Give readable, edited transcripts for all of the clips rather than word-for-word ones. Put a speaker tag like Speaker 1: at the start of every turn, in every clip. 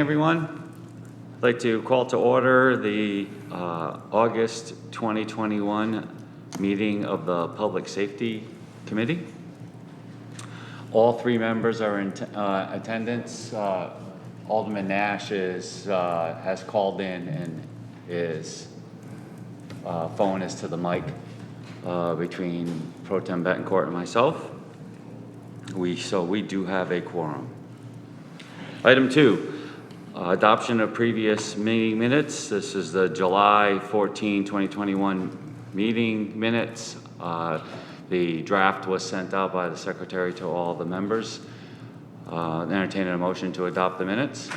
Speaker 1: Everyone, I'd like to call to order the August 2021 meeting of the Public Safety Committee. All three members are in attendance. Alderman Nash has called in and his phone is to the mic between Pro Tem Betancourt and myself. So we do have a quorum. Item 2. Adoption of previous meeting minutes. This is the July 14, 2021 meeting minutes. The draft was sent out by the secretary to all the members. Entertaining a motion to adopt the minutes.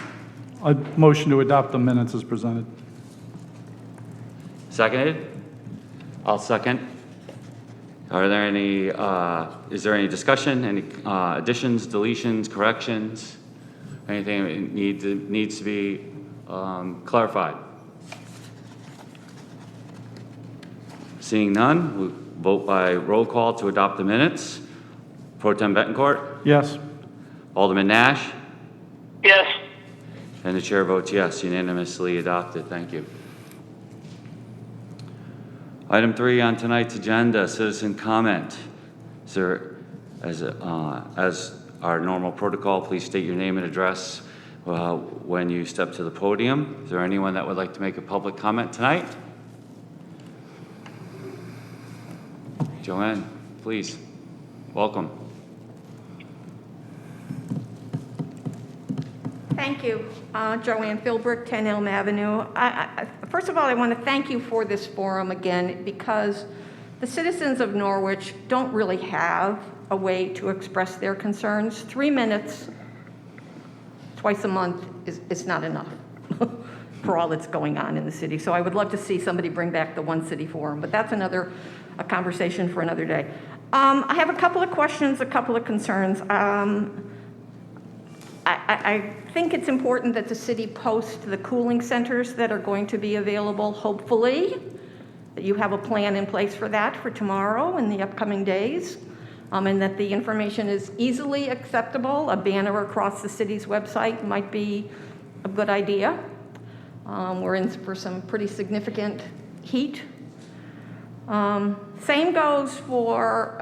Speaker 2: A motion to adopt the minutes is presented.
Speaker 1: Seconded? I'll second. Are there any, is there any discussion, any additions, deletions, corrections? Anything that needs to be clarified? Seeing none, we'll vote by roll call to adopt the minutes. Pro Tem Betancourt?
Speaker 2: Yes.
Speaker 1: Alderman Nash?
Speaker 3: Yes.
Speaker 1: And the chair votes yes, unanimously adopted. Thank you. Item 3 on tonight's agenda, citizen comment. Is there, as our normal protocol, please state your name and address when you step to the podium. Is there anyone that would like to make a public comment tonight? Joanne, please. Welcome.
Speaker 4: Thank you. Joanne Philbrick, 10 Elm Avenue. First of all, I want to thank you for this forum again, because the citizens of Norwich don't really have a way to express their concerns. 3 minutes twice a month is not enough for all that's going on in the city. So I would love to see somebody bring back the One City Forum, but that's a conversation for another day. I have a couple of questions, a couple of concerns. I think it's important that the city post the cooling centers that are going to be available, hopefully, that you have a plan in place for that for tomorrow and the upcoming days. And that the information is easily acceptable. A banner across the city's website might be a good idea. We're in for some pretty significant heat. Same goes for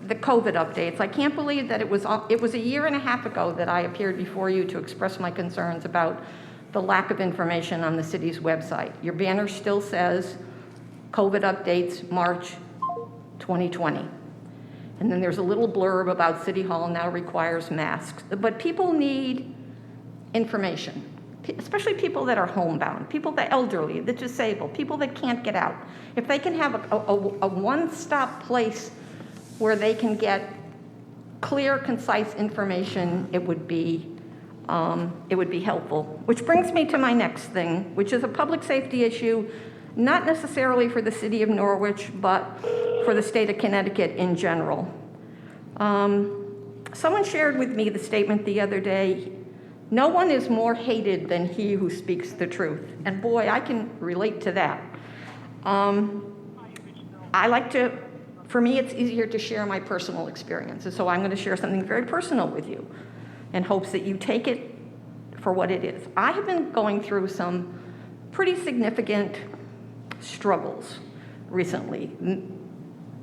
Speaker 4: the COVID updates. I can't believe that it was a year and a half ago that I appeared before you to express my concerns about the lack of information on the city's website. Your banner still says COVID updates March 2020. And then there's a little blurb about City Hall now requires masks. But people need information, especially people that are homebound, people that are elderly, the disabled, people that can't get out. If they can have a one-stop place where they can get clear, concise information, it would be helpful. Which brings me to my next thing, which is a public safety issue, not necessarily for the city of Norwich, but for the state of Connecticut in general. Someone shared with me the statement the other day, no one is more hated than he who speaks the truth. And boy, I can relate to that. For me, it's easier to share my personal experiences, so I'm going to share something very personal with you in hopes that you take it for what it is. I have been going through some pretty significant struggles recently,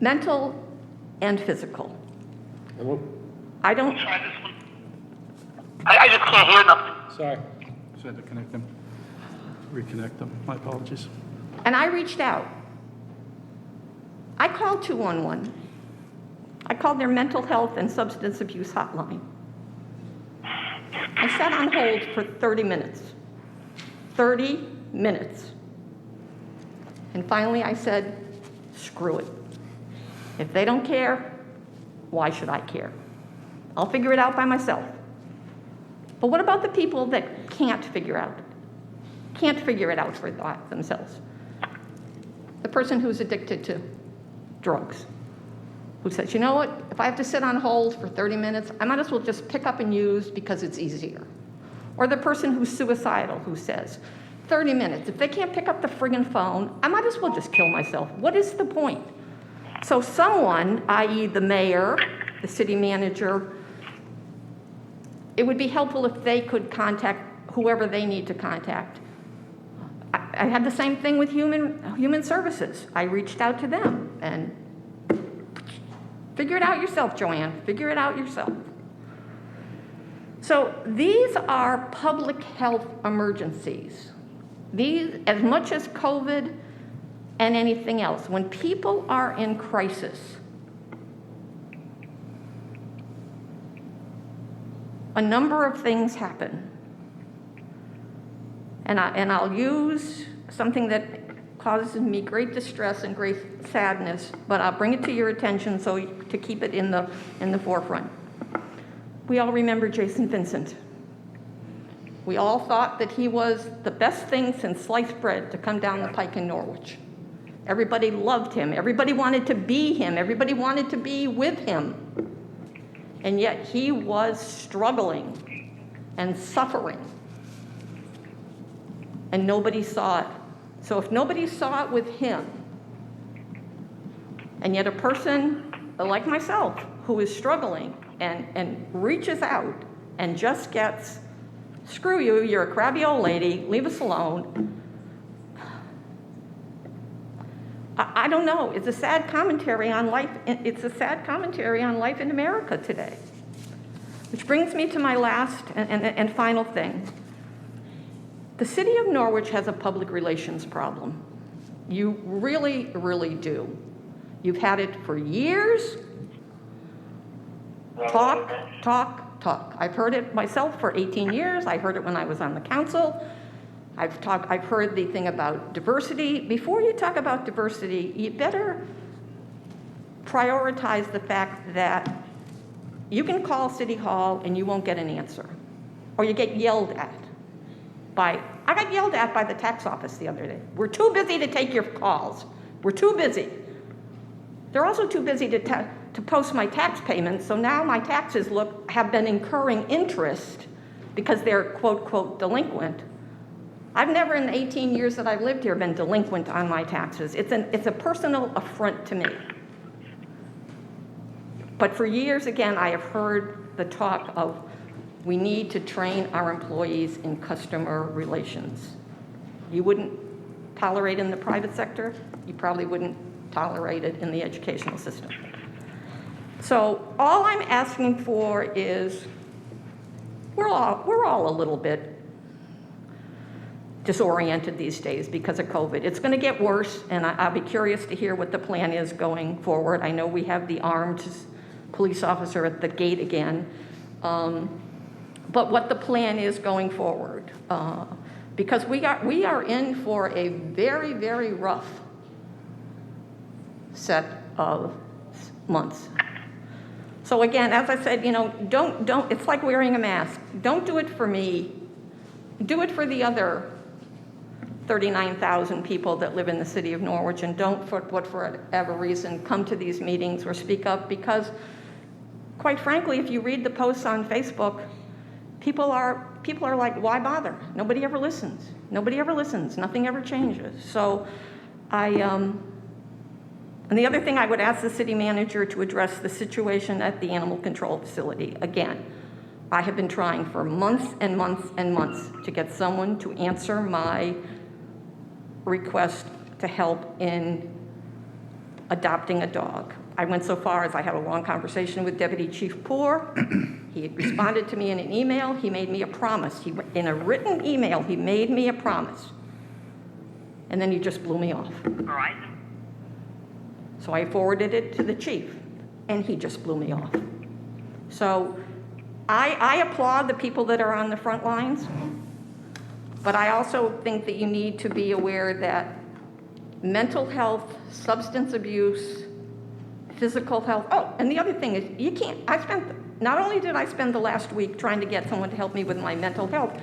Speaker 4: mental and physical.
Speaker 3: I just can't hear nothing.
Speaker 2: Sorry. Just had to connect them. Reconnect them. My apologies.
Speaker 4: And I reached out. I called 211. I called their mental health and substance abuse hotline. I sat on hold for 30 minutes. 30 minutes. And finally I said, screw it. If they don't care, why should I care? I'll figure it out by myself. But what about the people that can't figure it out for themselves? The person who's addicted to drugs, who says, you know what, if I have to sit on hold for 30 minutes, I might as well just pick up and use because it's easier. Or the person who's suicidal, who says, 30 minutes, if they can't pick up the friggin' phone, I might as well just kill myself. What is the point? So someone, i.e. the mayor, the city manager, it would be helpful if they could contact whoever they need to contact. I had the same thing with human services. I reached out to them and figure it out yourself, Joanne. Figure it out yourself. So these are public health emergencies. These, as much as COVID and anything else, when people are in crisis, a number of things happen. And I'll use something that causes me great distress and great sadness, but I'll bring it to your attention to keep it in the forefront. We all remember Jason Vincent. We all thought that he was the best thing since sliced bread to come down the pike in Norwich. Everybody loved him. Everybody wanted to be him. Everybody wanted to be with him. And yet he was struggling and suffering. And nobody saw it. So if nobody saw it with him, and yet a person like myself who is struggling and reaches out and just gets, screw you, you're a crabby old lady, leave us alone. I don't know, it's a sad commentary on life. It's a sad commentary on life in America today. Which brings me to my last and final thing. The city of Norwich has a public relations problem. You really, really do. You've had it for years. Talk, talk, talk. I've heard it myself for 18 years. I heard it when I was on the council. I've heard the thing about diversity. Before you talk about diversity, you better prioritize the fact that you can call City Hall and you won't get an answer. Or you get yelled at. I got yelled at by the tax office the other day. We're too busy to take your calls. We're too busy. They're also too busy to post my tax payments, so now my taxes have been incurring interest because they're quote, quote, delinquent. I've never in the 18 years that I've lived here been delinquent on my taxes. It's a personal affront to me. But for years, again, I have heard the talk of we need to train our employees in customer relations. You wouldn't tolerate it in the private sector, you probably wouldn't tolerate it in the educational system. So all I'm asking for is, we're all a little bit disoriented these days because of COVID. It's going to get worse, and I'll be curious to hear what the plan is going forward. I know we have the armed police officer at the gate again. But what the plan is going forward. Because we are in for a very, very rough set of months. So again, as I said, don't, it's like wearing a mask. Don't do it for me. Do it for the other 39,000 people that live in the city of Norwich, and don't, for whatever reason, come to these meetings or speak up, because quite frankly, if you read the posts on Facebook, people are like, why bother? Nobody ever listens. Nobody ever listens. Nothing ever changes. So and the other thing, I would ask the city manager to address the situation at the animal control facility. Again, I have been trying for months and months and months to get someone to answer my request to help in adopting a dog. I went so far as I had a long conversation with Deputy Chief Poor. He responded to me in an email. He made me a promise. In a written email, he made me a promise. And then he just blew me off.
Speaker 3: Right.
Speaker 4: So I forwarded it to the chief, and he just blew me off. So I applaud the people that are on the front lines, but I also think that you need to be aware that mental health, substance abuse, physical health. Oh, and the other thing is, you can't, not only did I spend the last week trying to get someone to help me with my mental health,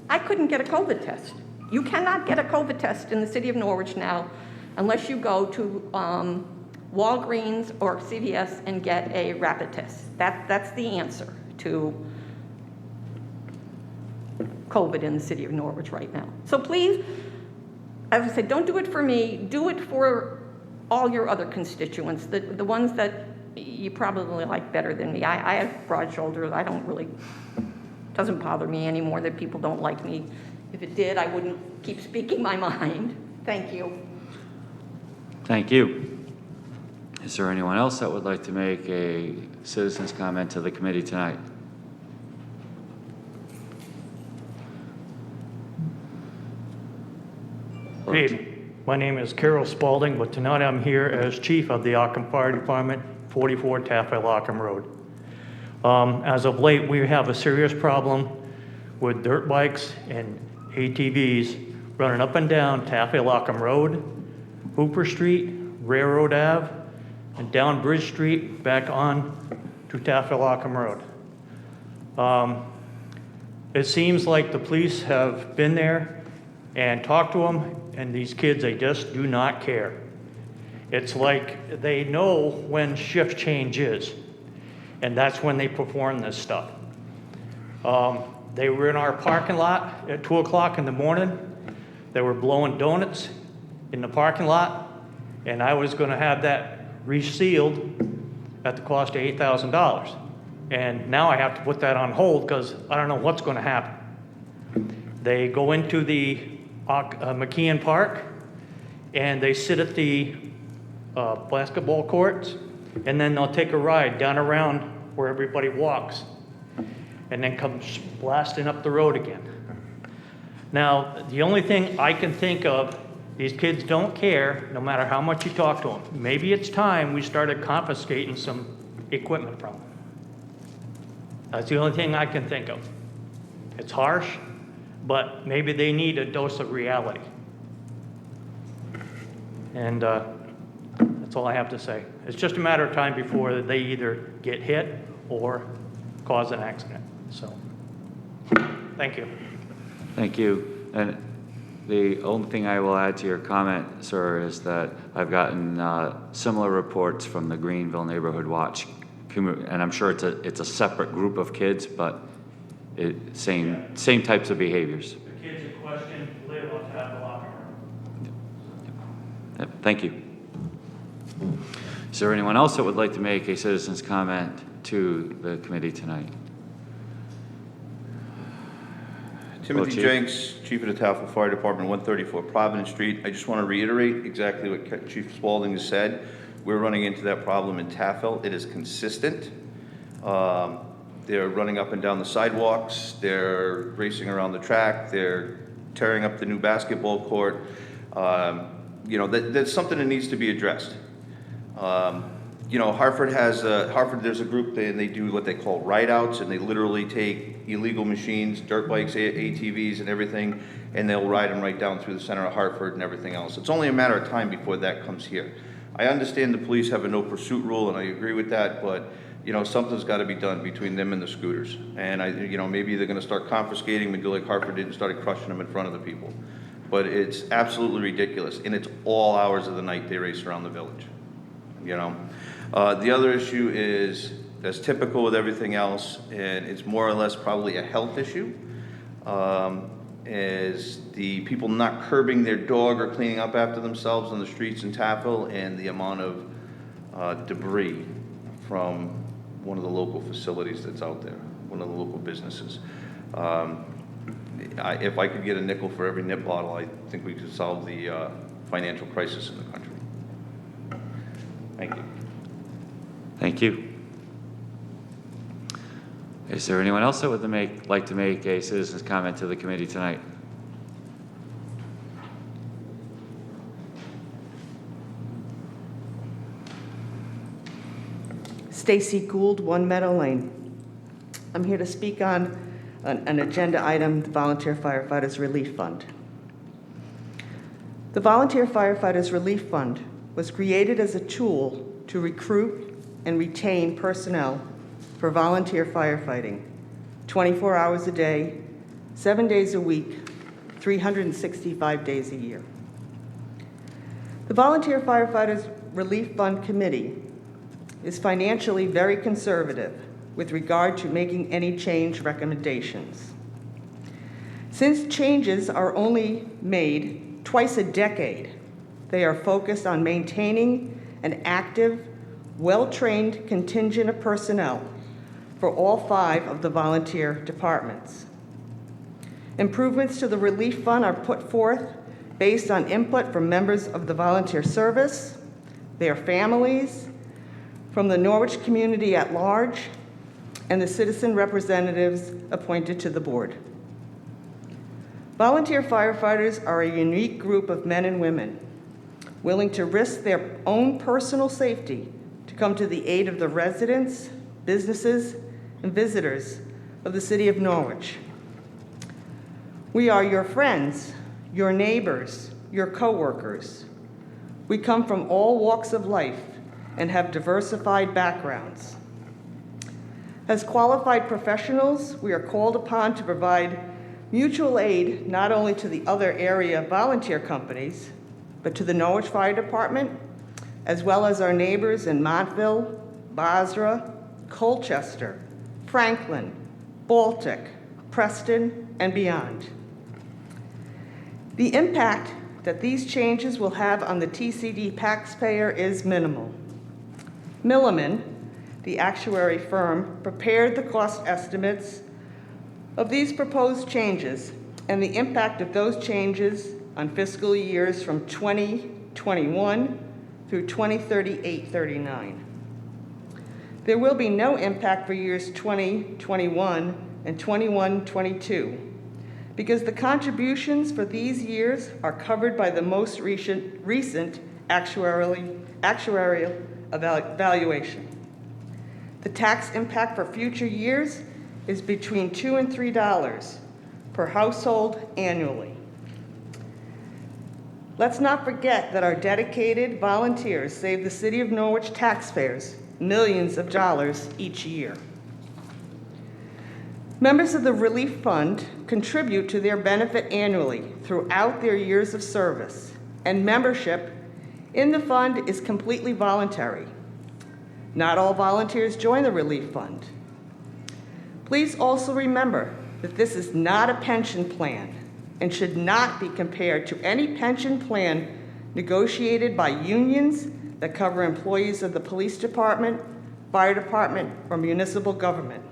Speaker 4: I couldn't get a COVID test. You cannot get a COVID test in the city of Norwich now unless you go to Walgreens or CVS and get a rapid test. That's the answer to COVID in the city of Norwich right now. So please, as I said, don't do it for me, do it for all your other constituents, the ones that you probably like better than me. I have broad shoulders, I don't really Doesn't bother me anymore that people don't like me. If it did, I wouldn't keep speaking my mind. Thank you.
Speaker 1: Thank you. Is there anyone else that would like to make a citizen's comment to the committee tonight?
Speaker 5: Hey, my name is Carol Spalding, but tonight I'm here as chief of the Ockham Fire Department, 44 Taffy Ockham Road. As of late, we have a serious problem with dirt bikes and ATVs running up and down Taffy Ockham Road, Hooper Street, Railroad Ave, and down Bridge Street back on to Taffy Ockham Road. It seems like the police have been there and talked to them, and these kids, they just do not care. It's like they know when shift change is, and that's when they perform this stuff. They were in our parking lot at 2 o'clock in the morning. They were blowing donuts in the parking lot, and I was gonna have that resealed at the cost of $8,000. And now I have to put that on hold because I don't know what's gonna happen. They go into the McKeon Park, and they sit at the basketball courts, and then they'll take a ride down around where everybody walks, and then come blasting up the road again. Now, the only thing I can think of, these kids don't care no matter how much you talk to them. Maybe it's time we started confiscating some equipment from them. That's the only thing I can think of. It's harsh, but maybe they need a dose of reality. And that's all I have to say. It's just a matter of time before they either get hit or cause an accident. So, thank you.
Speaker 1: Thank you. And the only thing I will add to your comment, sir, is that I've gotten similar reports from the Greenville Neighborhood Watch, and I'm sure it's a separate group of kids, but same types of behaviors.
Speaker 5: The kids in question live on Taffy Ockham Road.
Speaker 1: Thank you. Is there anyone else that would like to make a citizen's comment to the committee tonight?
Speaker 6: Timothy
Speaker 1: Chief.
Speaker 6: Jenks, Chief of the Tafel Fire Department, 134 Providence Street. I just want to reiterate exactly what Chief Spalding has said. We're running into that problem in Tafel. It is consistent. They're running up and down the sidewalks. They're racing around the track. They're tearing up the new basketball court. That's something that needs to be addressed. Hartford there's a group, and they do what they call ride-outs, and they literally take illegal machines, dirt bikes, ATVs, and everything, and they'll ride them right down through the center of Hartford and everything else. It's only a matter of time before that comes here. I understand the police have a no pursuit rule, and I agree with that, but something's got to be done between them and the scooters. And maybe they're going to start confiscating them and do like Hartford did and started crushing them in front of the people. But it's absolutely ridiculous, and it's all hours of the night they race around the village. The other issue is, as typical with everything else, and it's more or less probably a health issue, is the people not curbing their dog or cleaning up after themselves on the streets in Tafel, and the amount of debris from one of the local facilities that's out there, one of the local businesses. If I could get a nickel for every nip bottle, I think we could solve the financial crisis in the country. Thank you.
Speaker 1: Thank you. Is there anyone else that would like to make a citizen's comment to the committee tonight?
Speaker 7: Stacy Gould, 1 Meadow Lane. I'm here to speak on an agenda item, the Volunteer Firefighters Relief Fund. The Volunteer Firefighters Relief Fund was created as a tool to recruit and retain personnel for volunteer firefighting, 24 hours a day, 7 days a week, 365 days a year. The Volunteer Firefighters Relief Fund Committee is financially very conservative with regard to making any change recommendations. Since changes are only made twice a decade, they are focused on maintaining an active, well-trained contingent of personnel for all 5 of the volunteer departments. Improvements to the relief fund are put forth based on input from members of the volunteer service, their families, from the Norwich community at large, and the citizen representatives appointed to the board. Volunteer firefighters are a unique group of men and women willing to risk their own personal safety to come to the aid of the residents, businesses, and visitors of the city of Norwich. We are your friends, your neighbors, your coworkers. We come from all walks of life and have diversified backgrounds. As qualified professionals, we are called upon to provide mutual aid not only to the other area volunteer companies, but to the Norwich Fire Department, as well as our neighbors in Montville, Basra, Colchester, Franklin, Baltic, Preston, and beyond. The impact that these changes will have on the TCD taxpayer is minimal. Milliman, the actuary firm, prepared the cost estimates of these proposed changes and the impact of those changes on fiscal years from 2021 through 2038-39. There will be no impact for years 2021 and 21-22 because the contributions for these years are covered by the most recent actuarial evaluation. The tax impact for future years is between $2 and $3 per household annually. Let's not forget that our dedicated volunteers save the City of Norwich taxpayers millions of dollars each year. Members of the Relief Fund contribute to their benefit annually throughout their years of service, and membership in the fund is completely voluntary. Not all volunteers join the Relief Fund. Please also remember that this is not a pension plan and should not be compared to any pension plan negotiated by unions that cover employees of the police department, fire department, or municipal government.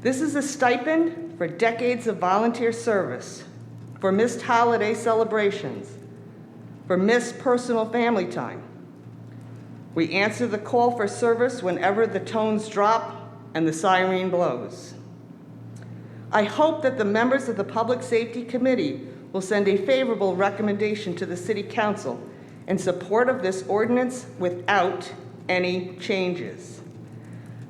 Speaker 7: This is a stipend for decades of volunteer service, for missed holiday celebrations, for missed personal family time. We answer the call for service whenever the tones drop and the siren blows. I hope that the members of the Public Safety Committee will send a favorable recommendation to the City Council in support of this ordinance without any changes.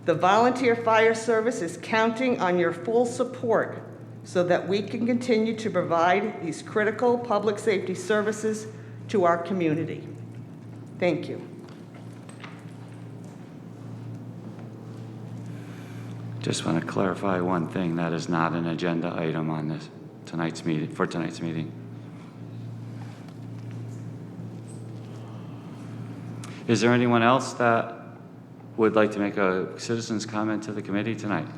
Speaker 7: The volunteer fire service is counting on your full support so that we can continue to provide these critical public safety services to our community. Thank you.
Speaker 1: Just want to clarify one thing. That is not an agenda item on this tonight's meeting. Is there anyone else that would like to make a citizen's comment to the committee tonight?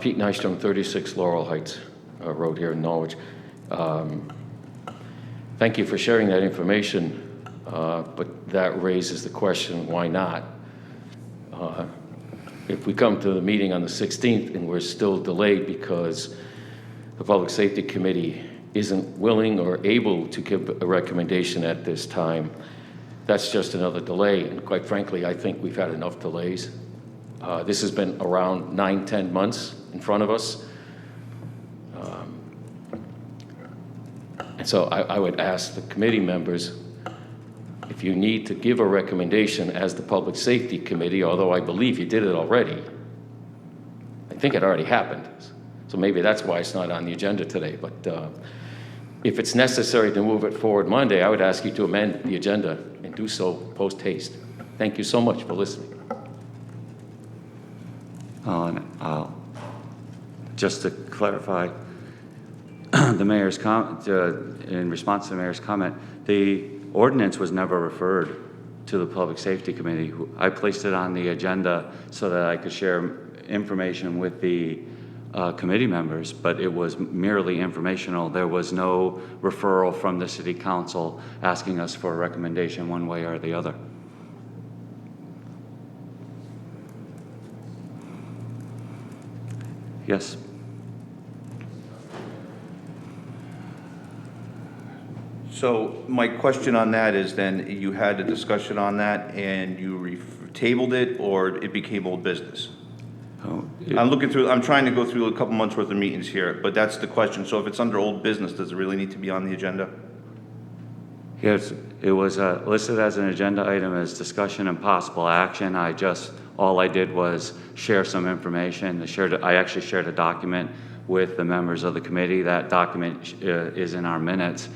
Speaker 8: Pete Nystrom, 36 Laurel Heights Road here in Norwich. Thank you for sharing that information, but that raises the question, why not? If we come to the meeting on the 16th and we're still delayed because the Public Safety Committee isn't willing or able to give a recommendation at this time, that's just another delay. And quite frankly, I think we've had enough delays. This has been around 9-10 months in front of us. And so I would ask the committee members, if you need to give a recommendation as the Public Safety Committee, although I believe you did it already, I think it already happened. So maybe that's why it's not on the agenda today. But if it's necessary to move it forward Monday, I would ask you to amend the agenda and do so post haste. Thank you so much for listening.
Speaker 1: Just to clarify, the mayor's in response to the mayor's comment, the ordinance was never referred to the Public Safety Committee. I placed it on the agenda so that I could share information with the committee members, but it was merely informational. There was no referral from the city council asking us for a recommendation one way or the other. Yes.
Speaker 6: So my question on that is then, you had a discussion on that and you tabled it, or it became old business?
Speaker 1: Oh,
Speaker 6: I'm trying to go through a couple months worth of meetings here, but that's the question. So if it's under old business, does it really need to be on the agenda?
Speaker 1: yes, it was listed as an agenda item as discussion and possible action. All I did was share some information. I actually shared a document with the members of the committee. That document is in our minutes,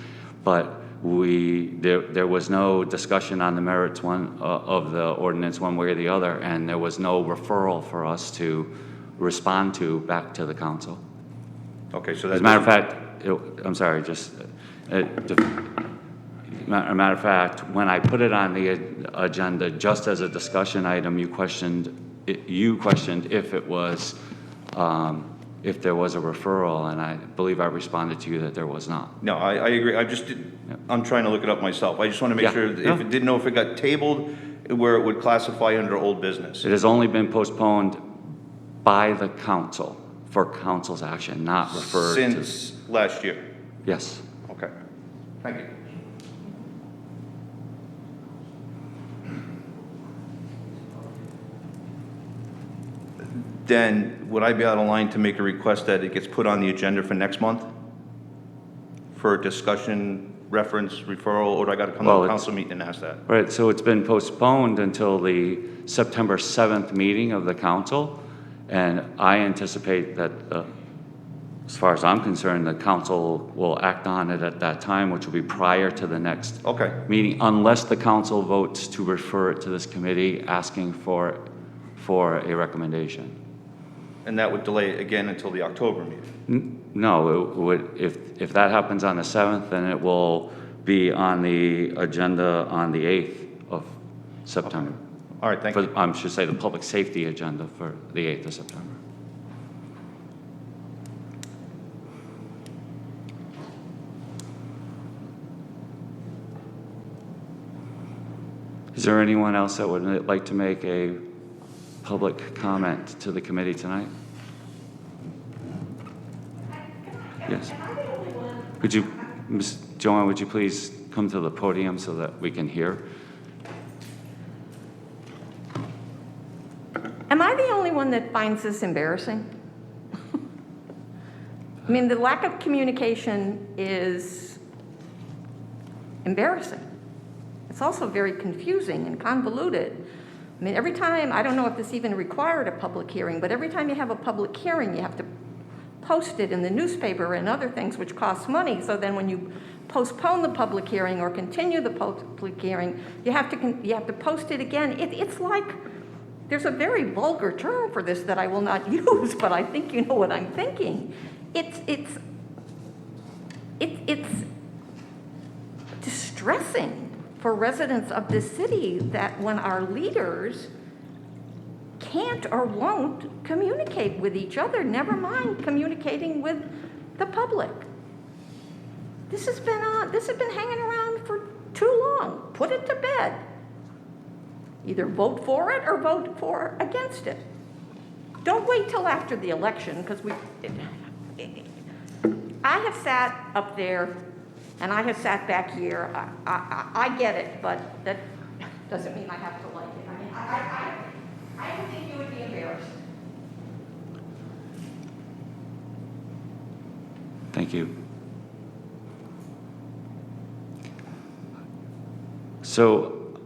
Speaker 1: but there was no discussion on the merits of the ordinance one way or the other, and there was no referral for us to respond to back to the council.
Speaker 6: Okay, so
Speaker 1: As a matter of fact, I'm sorry, a matter of fact, when I put it on the agenda just as a discussion item, you questioned if it was, if there was a referral, and I believe I responded to you that there was not.
Speaker 6: No, I agree. I'm trying to look it up myself. I just want to make sure, didn't know if it got tabled, where it would classify under old business.
Speaker 1: It has only been postponed by the council for council's action, not referred to.
Speaker 6: Since last year?
Speaker 1: Yes.
Speaker 6: Okay. Thank you. Then, would I be out of line to make a request that it gets put on the agenda for next month? For discussion, reference, referral, or do I got to come to a council meeting and ask that?
Speaker 1: Right, so it's been postponed until the September 7th meeting of the council, and I anticipate that, as far as I'm concerned, the council will act on it at that time, which will be prior to the next meeting, unless the council votes to refer it to this committee asking for a recommendation.
Speaker 6: And that would delay it again until the October meeting?
Speaker 1: No, it would, if that happens on the 7th, then it will be on the agenda on the 8th of September.
Speaker 6: Okay. All right, thank you.
Speaker 1: I should say the public safety agenda for the 8th of September. Is there anyone else that would like to make a public comment to the committee tonight? Yes. Could you, Ms. Joanne, would you please come to the podium so that we can hear?
Speaker 4: Am I the only one that finds this embarrassing? I mean, the lack of communication is embarrassing. It's also very confusing and convoluted. I mean, every time, I don't know if this even required a public hearing, but every time you have a public hearing, you have to post it in the newspaper and other things which cost money. So then when you postpone the public hearing or continue the public hearing, you have to post it again. It's like, there's a very vulgar term for this that I will not use, but I think you know what I'm thinking. It's distressing for residents of this city that when our leaders can't or won't communicate with each other, never mind communicating with the public. This has been hanging around for too long. Put it to bed. Either vote for it or vote against it. Don't wait till after the election, because I have sat up there and I have sat back here. I get it, but that doesn't mean I have to like it. I mean, I don't think you would be embarrassed.
Speaker 1: Thank you. So,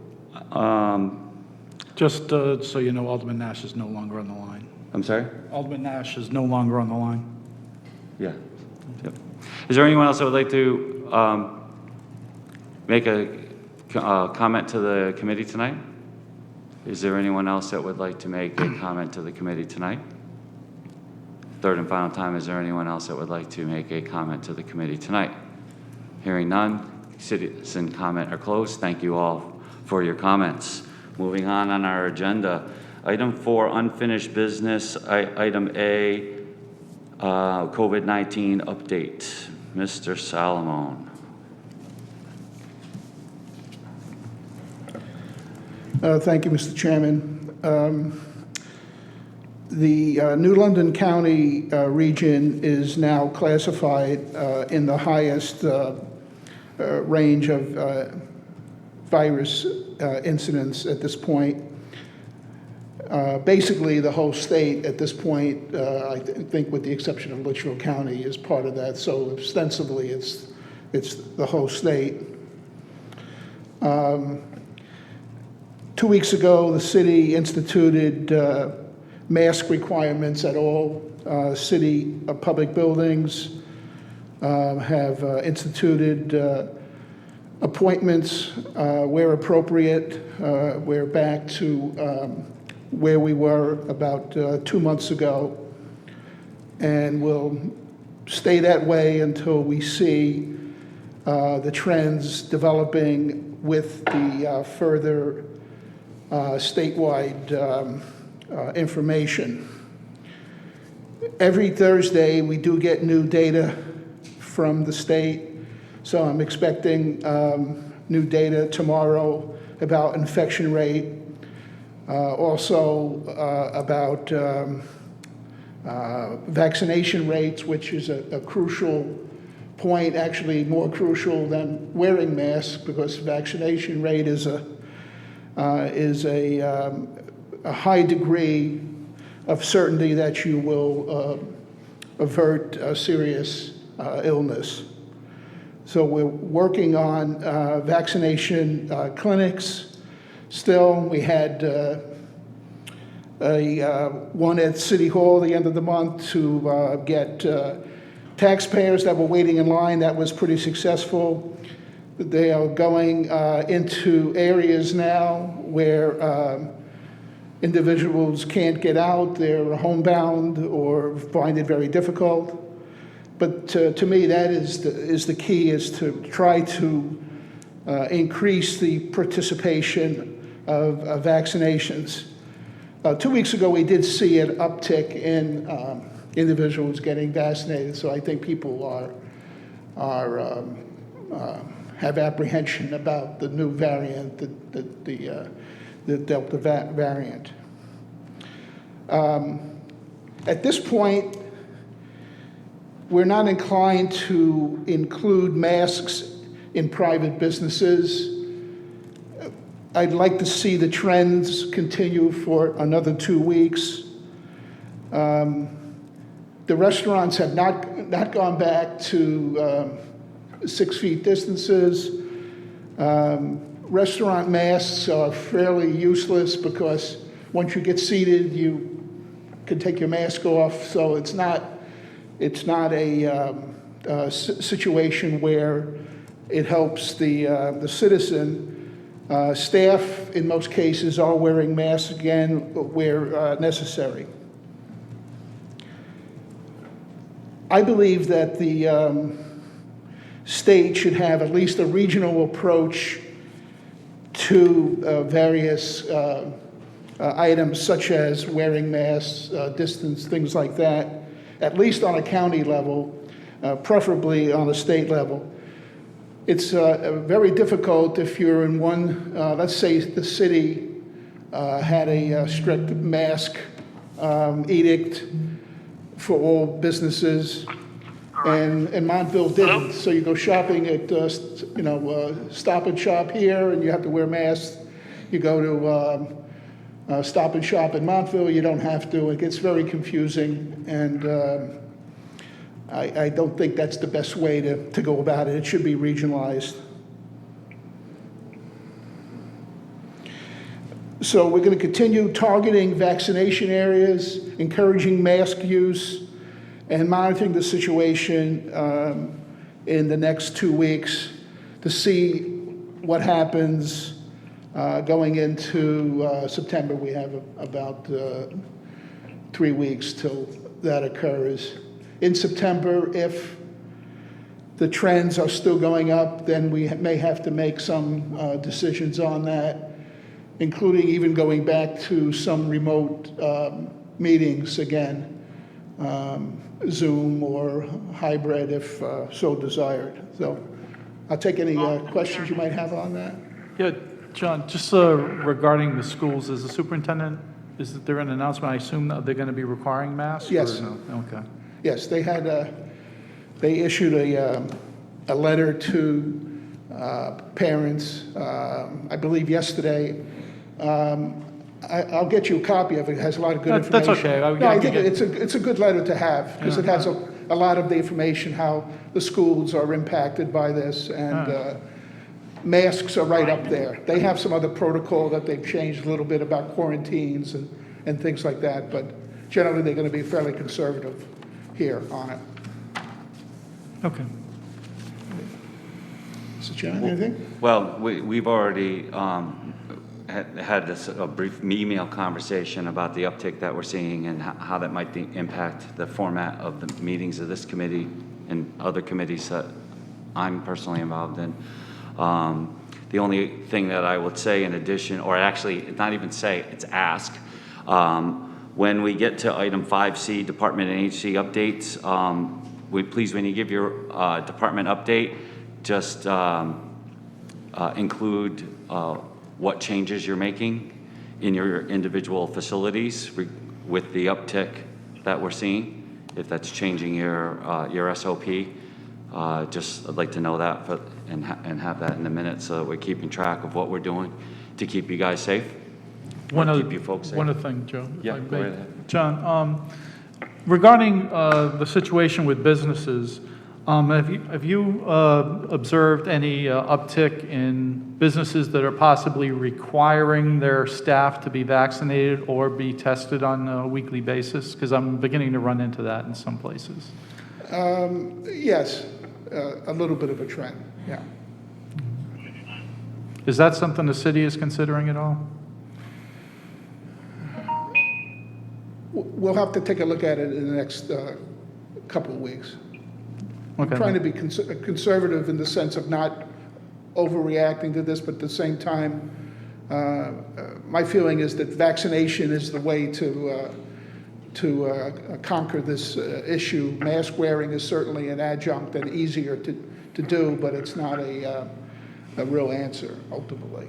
Speaker 2: Just so you know, Alderman Nash is no longer on the line.
Speaker 1: I'm sorry?
Speaker 2: Alderman Nash is no longer on the line.
Speaker 1: Yeah. Yep. Is there anyone else that would like to make a comment to the committee tonight? Is there anyone else that would like to make a comment to the committee tonight? Third and final time, is there anyone else that would like to make a comment to the committee tonight? Hearing none, citizen comment are closed. Thank you all for your comments. Moving on our agenda. Item 4, unfinished business. Item A, COVID-19 update. Mr. Solomon.
Speaker 9: Thank you, Mr. Chairman. The New London County region is now classified in the highest range of virus incidents at this point. Basically, the whole state at this point, I think with the exception of Litchfield County, is part of that. So ostensibly, it's the whole state. 2 weeks ago, the city instituted mask requirements at all city public buildings, have instituted appointments where appropriate. We're back to where we were about 2 months ago, and we'll stay that way until we see the trends developing with the further statewide information. Every Thursday, we do get new data from the state, so I'm expecting new data tomorrow about infection rate, also about vaccination rates, which is a crucial point, actually more crucial than wearing masks, because vaccination rate is a high degree of certainty that you will avert a serious illness. So we're working on vaccination clinics still. We had one at City Hall at the end of the month to get taxpayers that were waiting in line. That was pretty successful. They are going into areas now where individuals can't get out, they're homebound or find it very difficult. But to me, that is the key, is to try to increase the participation of vaccinations. 2 weeks ago, we did see an uptick in individuals getting vaccinated, so I think people have apprehension about the new variant, the Delta variant. At this point, we're not inclined to include masks in private businesses. I'd like to see the trends continue for another 2 weeks. The restaurants have not gone back to 6 feet distances. Restaurant masks are fairly useless because once you get seated, you can take your mask off. So it's not a situation where it helps the citizen. Staff, in most cases, are wearing masks again where necessary. I believe that the state should have at least a regional approach to various items such as wearing masks, distance, things like that, at least on a county level, preferably on a state level. It's very difficult if you're in one, let's say the city had a strict mask edict for all businesses, and Montville didn't. So you go shopping at, Stop and Shop here, and you have to wear masks. You go to Stop and Shop in Montville, you don't have to. It gets very confusing, and I don't think that's the best way to go about it. It should be regionalized. So we're going to continue targeting vaccination areas, encouraging mask use, and monitoring the situation in the next 2 weeks to see what happens going into September. We have about 3 weeks till that occurs. In September, if the trends are still going up, then we may have to make some decisions on that, including even going back to some remote meetings again. Zoom or hybrid if so desired. So I'll take any questions you might have on that.
Speaker 2: Yeah, John, just regarding the schools, is the superintendent, is there an announcement? I assume that they're going to be requiring masks?
Speaker 9: Yes.
Speaker 2: Or no? Okay.
Speaker 9: Yes, they had, they issued a letter to parents, I believe yesterday. I'll get you a copy of it. It has a lot of good information.
Speaker 2: That's okay.
Speaker 9: No, I think it's a good letter to have because it has a lot of the information, how the schools are impacted by this, and masks are right up there. They have some other protocol that they've changed a little bit about quarantines and things like that, but generally they're going to be fairly conservative here on it.
Speaker 2: Okay.
Speaker 9: Mr. Chairman, anything?
Speaker 1: Well, we've already had this a brief email conversation about the uptick that we're seeing and how that might impact the format of the meetings of this committee and other committees that I'm personally involved in. The only thing that I would say in addition, or actually not even say, it's ask, when we get to item 5C, department and agency updates, please, when you give your department update, just include what changes you're making in your individual facilities with the uptick that we're seeing. If that's changing your SOP, just I'd like to know that and have that in the minutes so that we're keeping track of what we're doing to keep you guys safe. Keep you folks safe.
Speaker 2: One other thing, Joe. if
Speaker 1: Yeah,
Speaker 2: I
Speaker 1: go
Speaker 2: may.
Speaker 1: right ahead.
Speaker 2: John, regarding the situation with businesses, have you observed any uptick in businesses that are possibly requiring their staff to be vaccinated or be tested on a weekly basis? Because I'm beginning to run into that in some places.
Speaker 9: Yes, a little bit of a trend, yeah.
Speaker 2: Is that something the city is considering at all?
Speaker 9: We'll have to take a look at it in the next couple of weeks.
Speaker 2: Okay.
Speaker 9: Trying to be conservative in the sense of not overreacting to this, but at the same time, my feeling is that vaccination is the way to conquer this issue. Mask wearing is certainly an adjunct and easier to do, but it's not a real answer ultimately.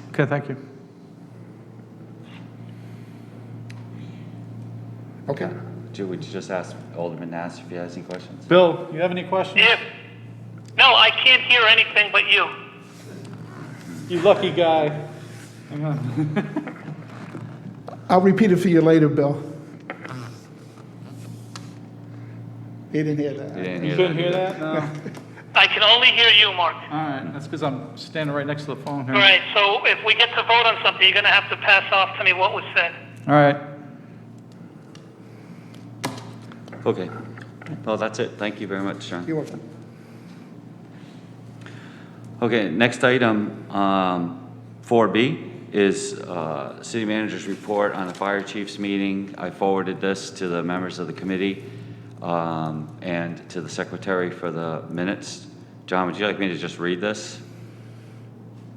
Speaker 2: Okay, thank you.
Speaker 9: Okay.
Speaker 1: Would you just ask Alderman Nass if he has any questions?
Speaker 2: Bill, you have any questions?
Speaker 3: If, no, I can't hear anything but you.
Speaker 2: You lucky guy. Hang on.
Speaker 9: I'll repeat it for you later, Bill. He didn't hear that.
Speaker 1: You didn't
Speaker 2: You
Speaker 1: hear
Speaker 2: couldn't
Speaker 1: that
Speaker 2: hear
Speaker 1: either.
Speaker 2: that? No.
Speaker 3: I can only hear you, Mark.
Speaker 2: All right, that's because I'm standing right next to the phone here.
Speaker 3: All right, so if we get to vote on something, you're going to have to pass off to me what was said.
Speaker 2: All right.
Speaker 1: Okay. Well, that's it. Thank you very much, John.
Speaker 9: You're welcome.
Speaker 1: Okay, next item, 4B, is City Manager's report on the Fire Chiefs meeting. I forwarded this to the members of the committee and to the Secretary for the minutes. John, would you like me to just read this?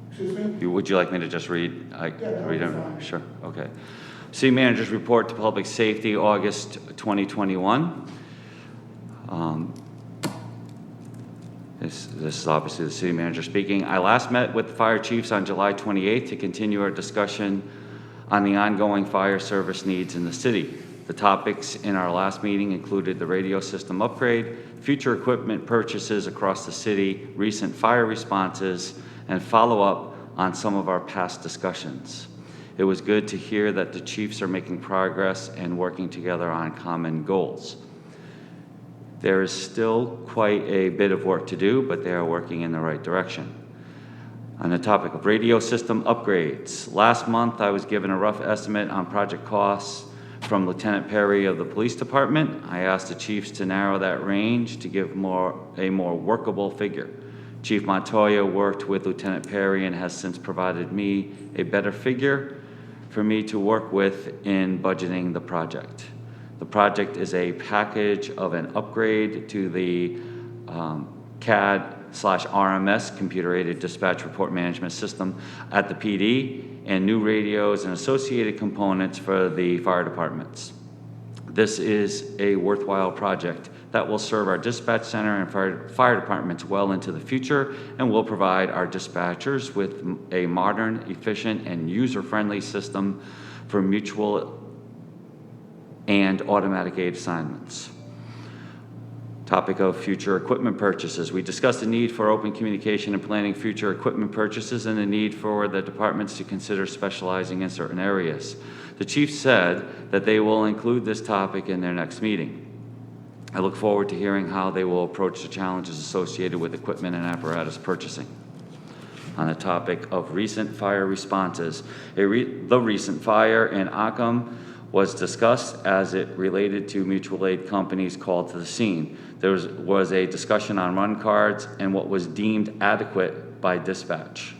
Speaker 9: Excuse me?
Speaker 1: Would you like me to just read? Read it?
Speaker 9: fine.
Speaker 1: Sure, okay. City Manager's report to Public Safety, August 2021. This is obviously the city manager speaking. I last met with the fire chiefs on July 28th to continue our discussion on the ongoing fire service needs in the city. The topics in our last meeting included the radio system upgrade, future equipment purchases across the city, recent fire responses, and follow-up on some of our past discussions. It was good to hear that the chiefs are making progress and working together on common goals. There is still quite a bit of work to do, but they are working in the right direction. On the topic of radio system upgrades, last month I was given a rough estimate on project costs from Lieutenant Perry of the Police Department. I asked the chiefs to narrow that range to give a more workable figure. Chief Montoya worked with Lieutenant Perry and has since provided me a better figure for me to work with in budgeting the project. The project is a package of an upgrade to the CAD/RMS, computer-aided dispatch report management system at the PD, and new radios and associated components for the fire departments. This is a worthwhile project that will serve our dispatch center and fire departments well into the future and will provide our dispatchers with a modern, efficient, and user-friendly system for mutual and automatic aid assignments. Topic of future equipment purchases. We discussed the need for open communication and planning future equipment purchases and the need for the departments to consider specializing in certain areas. The chief said that they will include this topic in their next meeting. I look forward to hearing how they will approach the challenges associated with equipment and apparatus purchasing. On the topic of recent fire responses, the recent fire in Occam was discussed as it related to mutual aid companies called to the scene. There was a discussion on run cards and what was deemed adequate by dispatch.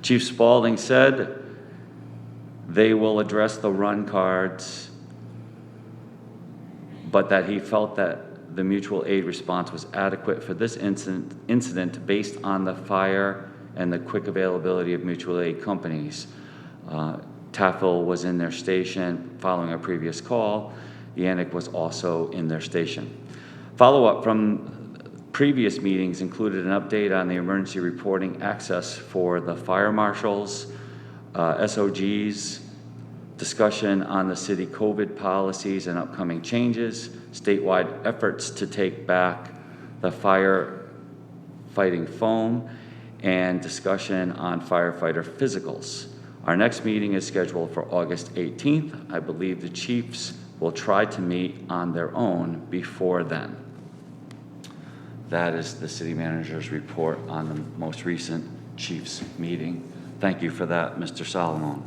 Speaker 1: Chief Spaulding said they will address the run cards, but that he felt that the mutual aid response was adequate for this incident based on the fire and the quick availability of mutual aid companies. TAFL was in their station following a previous call. Yannick was also in their station. Follow-up from previous meetings included an update on the emergency reporting access for the fire marshals, SOGs, discussion on the city COVID policies and upcoming changes, statewide efforts to take back the firefighting foam, and discussion on firefighter physicals. Our next meeting is scheduled for August 18th. I believe the chiefs will try to meet on their own before then. That is the city manager's report on the most recent chiefs meeting. Thank you for that, Mr. Solomon.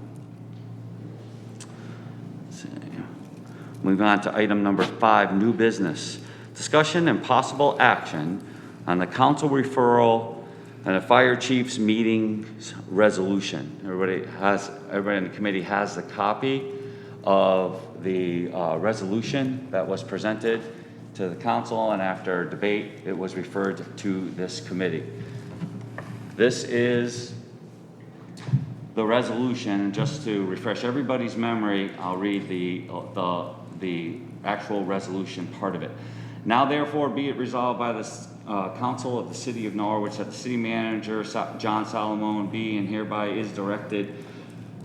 Speaker 1: Moving on to item number 5, new business. Discussion and possible action on the council referral and a fire chief's meetings resolution. Everybody in the committee has a copy of the resolution that was presented to the council, and after debate, it was referred to this committee. This is the resolution. Just to refresh everybody's memory, I'll read the actual resolution part of it. Now therefore be it resolved by the Council of the City of Norwich that the City Manager, John Solomon, be and hereby is directed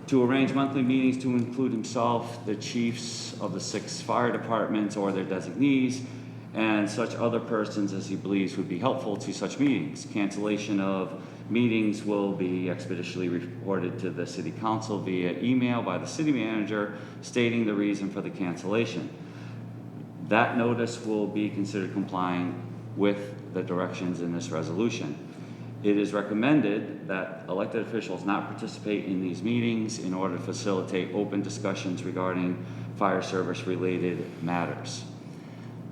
Speaker 1: to arrange monthly meetings to include himself, the chiefs of the 6 fire departments or their designees, and such other persons as he believes would be helpful to such meetings. Cancellation of meetings will be expeditiously reported to the City Council via email by the City Manager stating the reason for the cancellation. That notice will be considered complying with the directions in this resolution. It is recommended that elected officials not participate in these meetings in order to facilitate open discussions regarding fire service related matters.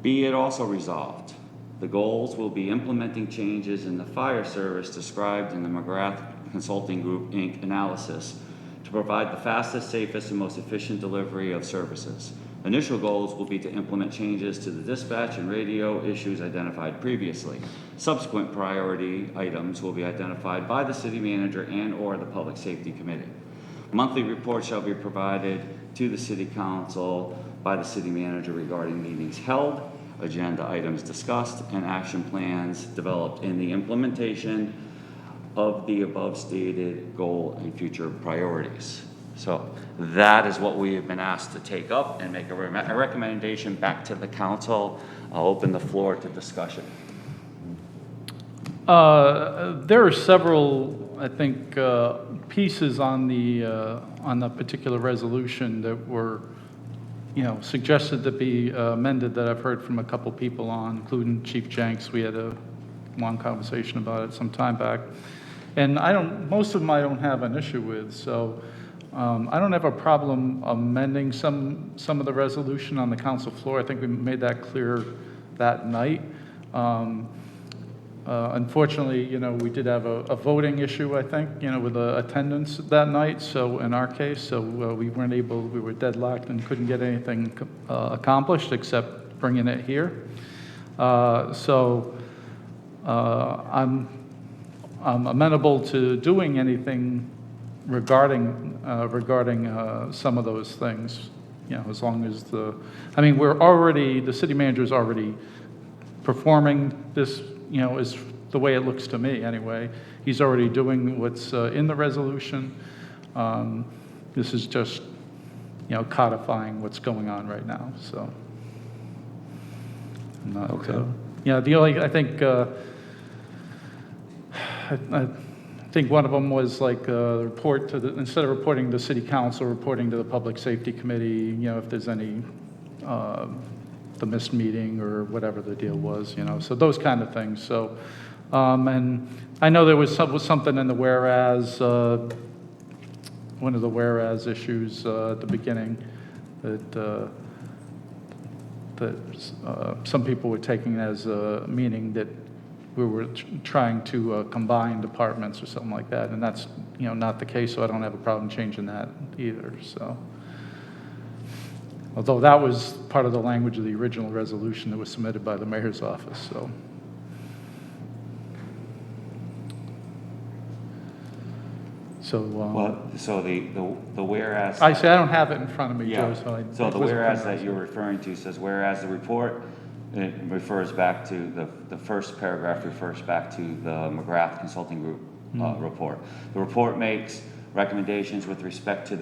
Speaker 1: Be it also resolved, the goals will be implementing changes in the fire service described in the McGrath Consulting Group, Inc. analysis to provide the fastest, safest, and most efficient delivery of services. Initial goals will be to implement changes to the dispatch and radio issues identified previously. Subsequent priority items will be identified by the City Manager and or the Public Safety Committee. Monthly reports shall be provided to the City Council by the City Manager regarding meetings held, agenda items discussed, and action plans developed in the implementation of the above stated goal and future priorities. So that is what we have been asked to take up and make a recommendation back to the council. I'll open the floor to discussion.
Speaker 2: There are several, I think, pieces on the particular resolution that were, suggested to be amended that I've heard from a couple people on, including Chief Jenks. We had a long conversation about it some time back. And most of them I don't have an issue with, so I don't have a problem amending some of the resolution on the council floor. I think we made that clear that night. Unfortunately, we did have a voting issue, I think, with the attendance that night. So in our case, we were deadlocked and couldn't get anything accomplished except bringing it here. I'm amenable to doing anything regarding some of those things, as long as I mean, the city manager's already performing this, is the way it looks to me anyway. He's already doing what's in the resolution. This is just, codifying what's going on right now, so.
Speaker 1: Okay.
Speaker 2: The only, I think, I think one of them was like report to instead of reporting to the city council, reporting to the public safety committee, if there's any, the missed meeting or whatever the deal was, so those kind of things. So, and I know there was something in the whereas, one of the whereas issues at the beginning that some people were taking as meaning that we were trying to combine departments or something like that, and that's not the case. So I don't have a problem changing that either. So, although that was part of the language of the original resolution that was submitted by the mayor's office. So.
Speaker 1: So the whereas.
Speaker 2: I don't have it in front of me,
Speaker 1: Yeah.
Speaker 2: Joe.
Speaker 1: So the whereas that you're referring to says, whereas the report, it refers back to the first paragraph refers back to the McGrath Consulting Group report. The report makes recommendations with respect to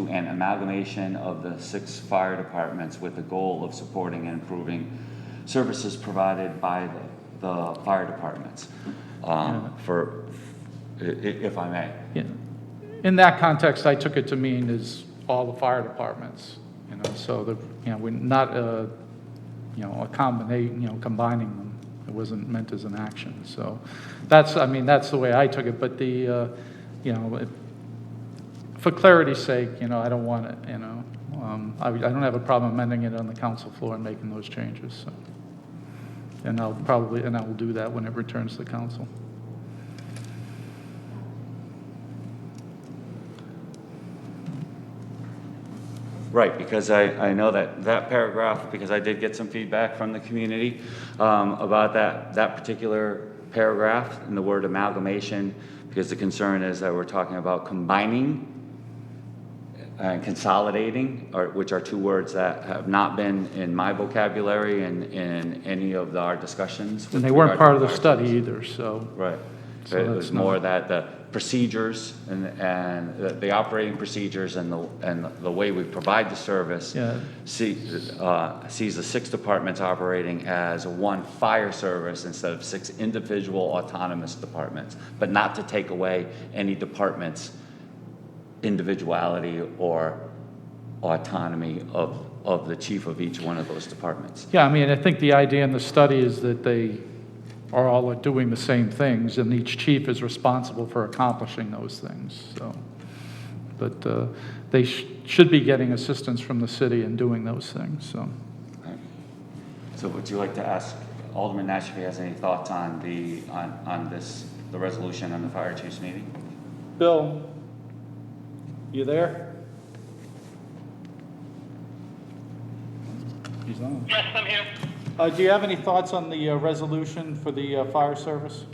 Speaker 1: an amalgamation of the 6 fire departments with the goal of supporting and improving services provided by the fire departments. If I may.
Speaker 2: Yeah. In that context, I took it to mean is all the fire departments, so we're not, a combination, combining them. It wasn't meant as an action. So that's the way I took it. But for clarity's sake, I don't want it, I don't have a problem amending it on the council floor and making those changes. So. And I will do that when it returns to the council.
Speaker 1: Right, because I know that paragraph, because I did get some feedback from the community about that particular paragraph and the word amalgamation, because the concern is that we're talking about combining and consolidating, which are 2 words that have not been in my vocabulary and in any of our discussions.
Speaker 2: And they weren't part of the study either, so.
Speaker 1: Right.
Speaker 2: So
Speaker 1: It was more that the procedures and the operating procedures and the way we provide the service sees the 6 departments operating as one fire service instead of 6 individual autonomous departments, but not to take away any department's individuality or autonomy of the chief of each one of those departments.
Speaker 2: Yeah, I think the idea in the study is that they are all doing the same things, and each chief is responsible for accomplishing those things. So, but they should be getting assistance from the city in doing those things. So,
Speaker 1: Right. So would you like to ask Alderman Nash if he has any thoughts on the resolution on the fire chiefs meeting?
Speaker 2: Bill, you there? He's on.
Speaker 3: Yes, I'm here.
Speaker 2: Do you have any thoughts on the resolution for the fire service?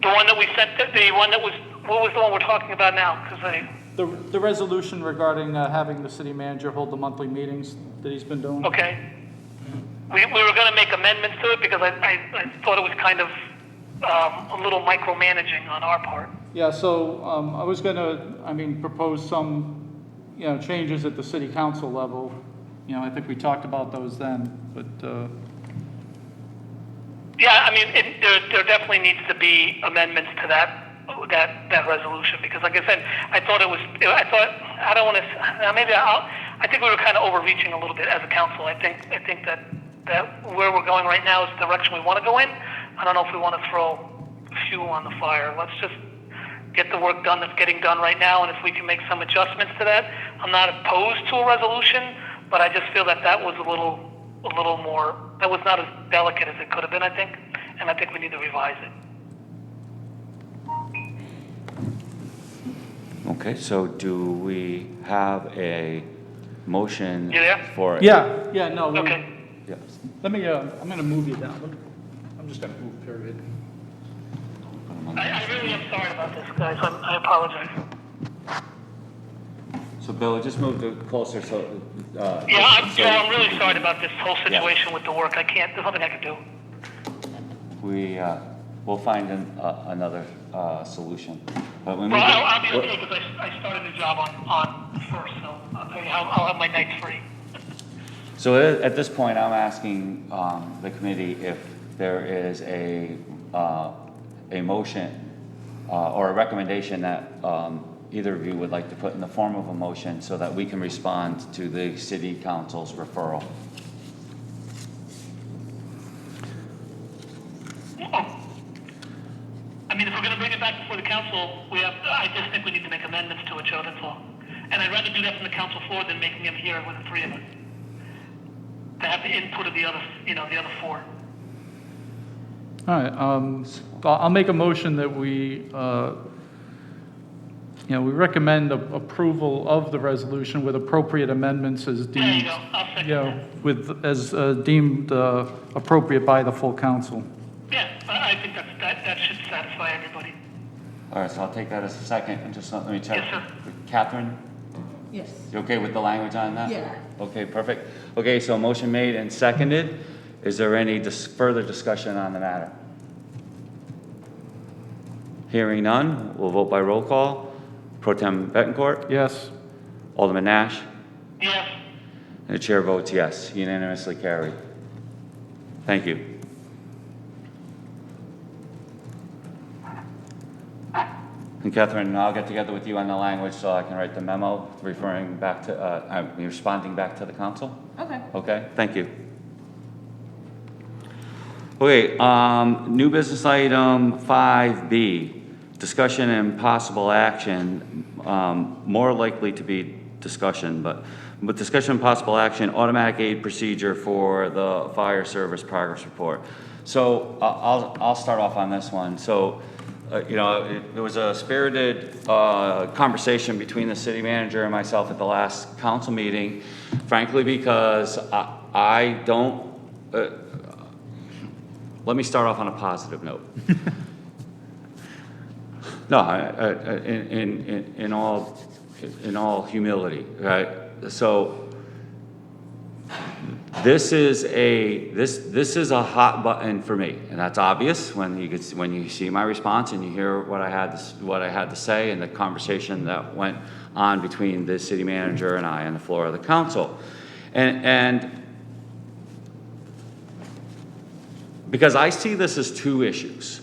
Speaker 3: The one that we sent, the one that was, what was the one we're talking about now?
Speaker 2: The resolution regarding having the city manager hold the monthly meetings that he's been doing?
Speaker 3: Okay. We were going to make amendments to it because I thought it was kind of a little micromanaging on our part.
Speaker 2: Yeah, so I was going to, propose some, changes at the city council level. I think we talked about those then, but.
Speaker 3: Yeah, there definitely needs to be amendments to that resolution because, like I said, I think we were kind of overreaching a little bit as a council. I think that where we're going right now is the direction we want to go in. I don't know if we want to throw fuel on the fire. Let's just get the work done that's getting done right now, and if we can make some adjustments to that, I'm not opposed to a resolution, but I just feel that was a little more, that was not as delicate as it could have been, I think, and I think we need to revise it.
Speaker 1: Okay, so do we have a motion
Speaker 3: You there?
Speaker 1: for?
Speaker 2: Yeah, no.
Speaker 3: Okay.
Speaker 1: Yeah.
Speaker 2: Let me, I'm going to move you down. I'm just going to move, period.
Speaker 3: I really am sorry about this, guys. I apologize.
Speaker 1: So Bill, just move closer so.
Speaker 3: Yeah, Joe, I'm really sorry about this whole situation with the work. There's nothing I can do.
Speaker 1: We'll find another solution. But when
Speaker 3: Well,
Speaker 1: we
Speaker 3: I'll be okay because I started a job on the 1st, so I'll have my nights free.
Speaker 1: So at this point, I'm asking the committee if there is a motion or a recommendation that either of you would like to put in the form of a motion so that we can respond to the city council's referral.
Speaker 3: I mean, if we're going to bring it back before the council, I just think we need to make amendments to it, Joe, that's all. And I'd rather do that from the council floor than making them here with the three of us. To have the input of the other, the other four.
Speaker 2: All right, I'll make a motion that we recommend approval of the resolution with appropriate amendments as
Speaker 3: There you
Speaker 2: deemed,
Speaker 3: go, I'll second that.
Speaker 2: as deemed appropriate by the full council.
Speaker 3: Yeah, I think that should satisfy everybody.
Speaker 1: All right, so I'll take that as a second and just let me check.
Speaker 3: Yes, sir.
Speaker 1: Catherine,
Speaker 7: Yes.
Speaker 1: you okay with the language on that?
Speaker 7: Yeah.
Speaker 1: Okay, perfect. Okay, so motion made and seconded. Is there any further discussion on the matter? Hearing none, we'll vote by roll call. Pro Tem Bettencourt?
Speaker 2: Yes.
Speaker 1: Alderman Nash?
Speaker 3: Yes,
Speaker 1: And the chair votes yes, unanimously carried. Thank you. And Catherine, I'll get together with you on the language so I can write the memo referring back to, responding back to the council?
Speaker 7: Okay.
Speaker 1: Okay, thank you. Okay, new business item 5B, discussion and possible action, more likely to be discussion, but discussion and possible action, automatic aid procedure for the fire service progress report. So I'll start off on this one. So, there was a spirited conversation between the city manager and myself at the last council meeting, frankly, because I don't, let me start off on a positive note. No, in all humility, right? So this is a hot button for me, and that's obvious when you see my response and you hear what I had to say and the conversation that went on between the city manager and I on the floor of the council, and because I see this as two issues: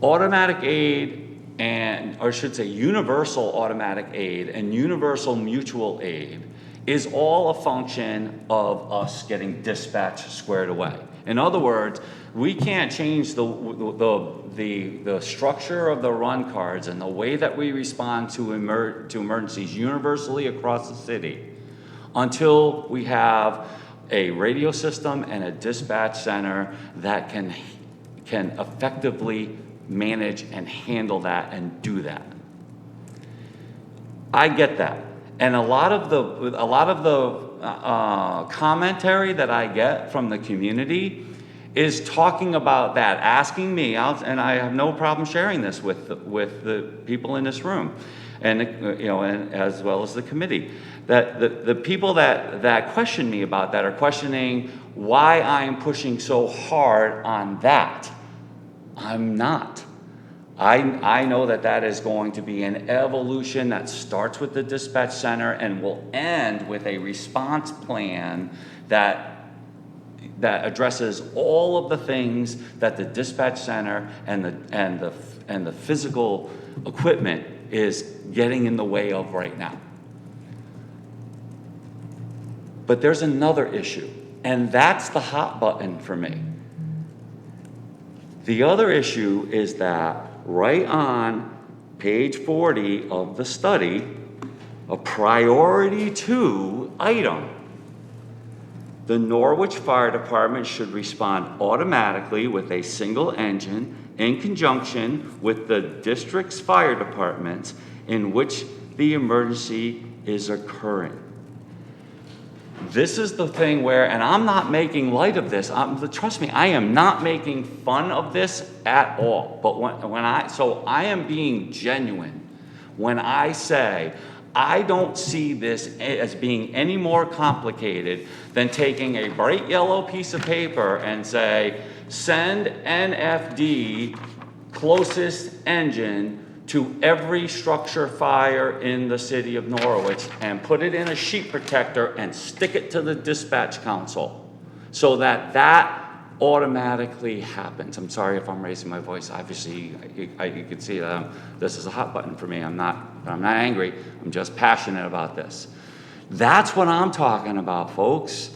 Speaker 1: automatic aid or I should say universal automatic aid and universal mutual aid is all a function of us getting dispatch squared away. In other words, we can't change the structure of the run cards and the way that we respond to emergencies universally across the city until we have a radio system and a dispatch center that can effectively manage and handle that and do that. I get that. And a lot of the commentary that I get from the community is talking about that, asking me, and I have no problem sharing this with the people in this room, and and as well as the committee, that the people that question me about that are questioning why I'm pushing so hard on that. I'm not. I know that is going to be an evolution that starts with the dispatch center and will end with a response plan that addresses all of the things that the dispatch center and the physical equipment is getting in the way of right now. But there's another issue, and that's the hot button for me. The other issue is that right on page 40 of the study, a priority 2 item, the Norwich Fire Department should respond automatically with a single engine in conjunction with the district's fire departments in which the emergency is occurring. This is the thing where, and I'm not making light of this, trust me, I am not making fun of this at all. But I am being genuine when I say I don't see this as being any more complicated than taking a bright yellow piece of paper and say, send NFD closest engine to every structure fire in the city of Norwich and put it in a sheet protector and stick it to the dispatch council so that that automatically happens. I'm sorry if I'm raising my voice. Obviously, you can see that this is a hot button for me. I'm not angry. I'm just passionate about this. That's what I'm talking about, folks.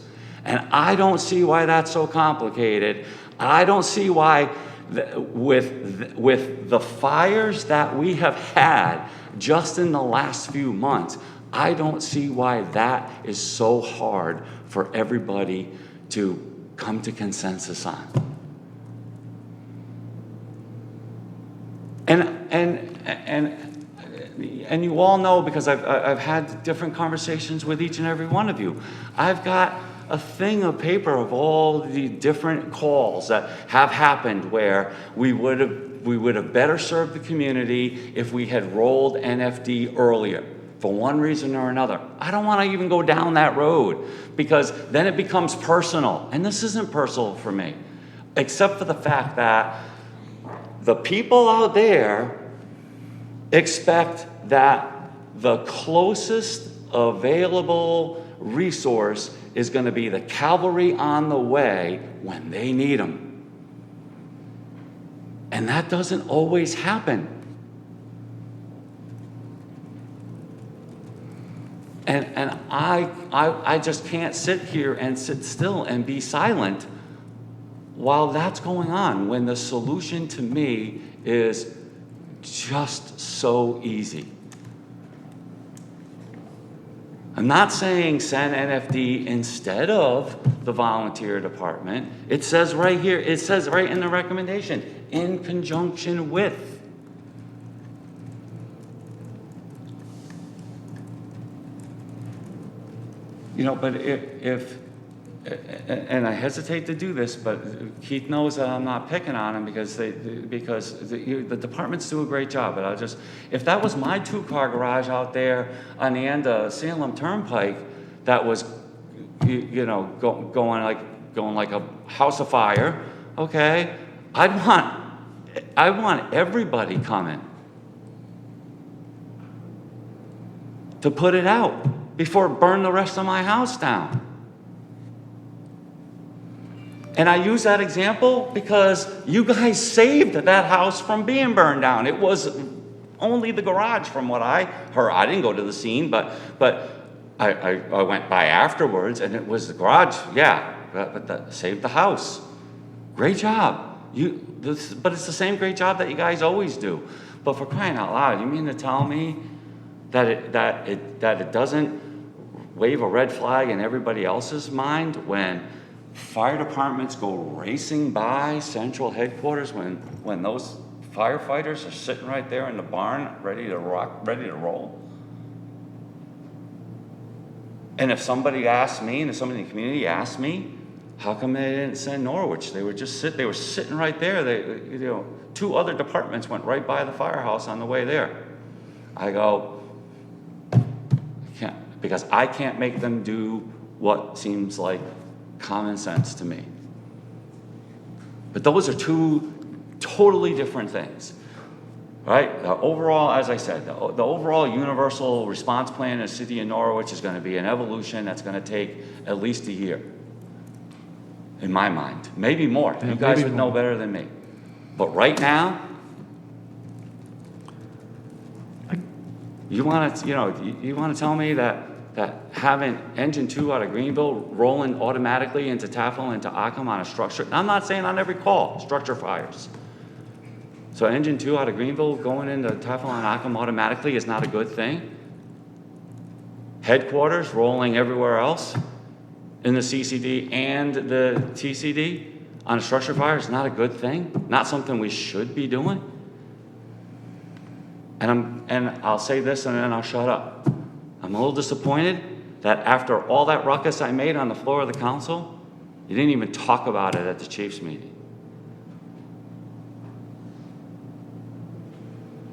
Speaker 1: And I don't see why that's so complicated. I don't see why, with the fires that we have had just in the last few months, I don't see why that is so hard for everybody to come to consensus on. And you all know, because I've had different conversations with each and every one of you. I've got a thing of paper of all the different calls that have happened where we would have better served the community if we had rolled NFD earlier, for one reason or another. I don't want to even go down that road, because then it becomes personal. And this isn't personal for me, except for the fact that the people out there expect that the closest available resource is going to be the cavalry on the way when they need them. And that doesn't always happen. And I just can't sit here and sit still and be silent while that's going on, when the solution to me is just so easy. I'm not saying send NFD instead of the volunteer department. It says right here, it says right in the recommendation, in conjunction with. You know, but if and I hesitate to do this, but Keith knows that I'm not picking on him because the departments do a great job. But if that was my 2-car garage out there on the end of Salem Turnpike, that was, going like a house of fire, okay, I want everybody coming to put it out before it burned the rest of my house down. And I use that example because you guys saved that house from being burned down. It was only the garage, from what I heard. I didn't go to the scene, but I went by afterwards, and it was the garage. Yeah, but that saved the house. Great job. But it's the same great job that you guys always do. But for crying out loud, you mean to tell me that it doesn't wave a red flag in everybody else's mind when fire departments go racing by central headquarters when those firefighters are sitting right there in the barn ready to roll? And if somebody asked me, and if somebody in the community asked me, how come they didn't send Norwich? They were sitting right there. 2 other departments went right by the firehouse on the way there. I go, because I can't make them do what seems like common sense to me. But those are 2 totally different things, right? The overall, as I said, the overall universal response plan in the city of Norwich is going to be an evolution that's going to take at least a year, in my mind. Maybe more. You guys would know better than me. But right now, you want to tell me that having engine 2 out of Greenville rolling automatically into Taffel, into Ockham on a structure, I'm not saying on every call, structure fires. So engine 2 out of Greenville going into Taffel and Ockham automatically is not a good thing. Headquarters rolling everywhere else in the CCD and the TCD on a structure fire is not a good thing, not something we should be doing. And I'll say this and then I'll shut up. I'm a little disappointed that after all that ruckus I made on the floor of the council, you didn't even talk about it at the chief's meeting.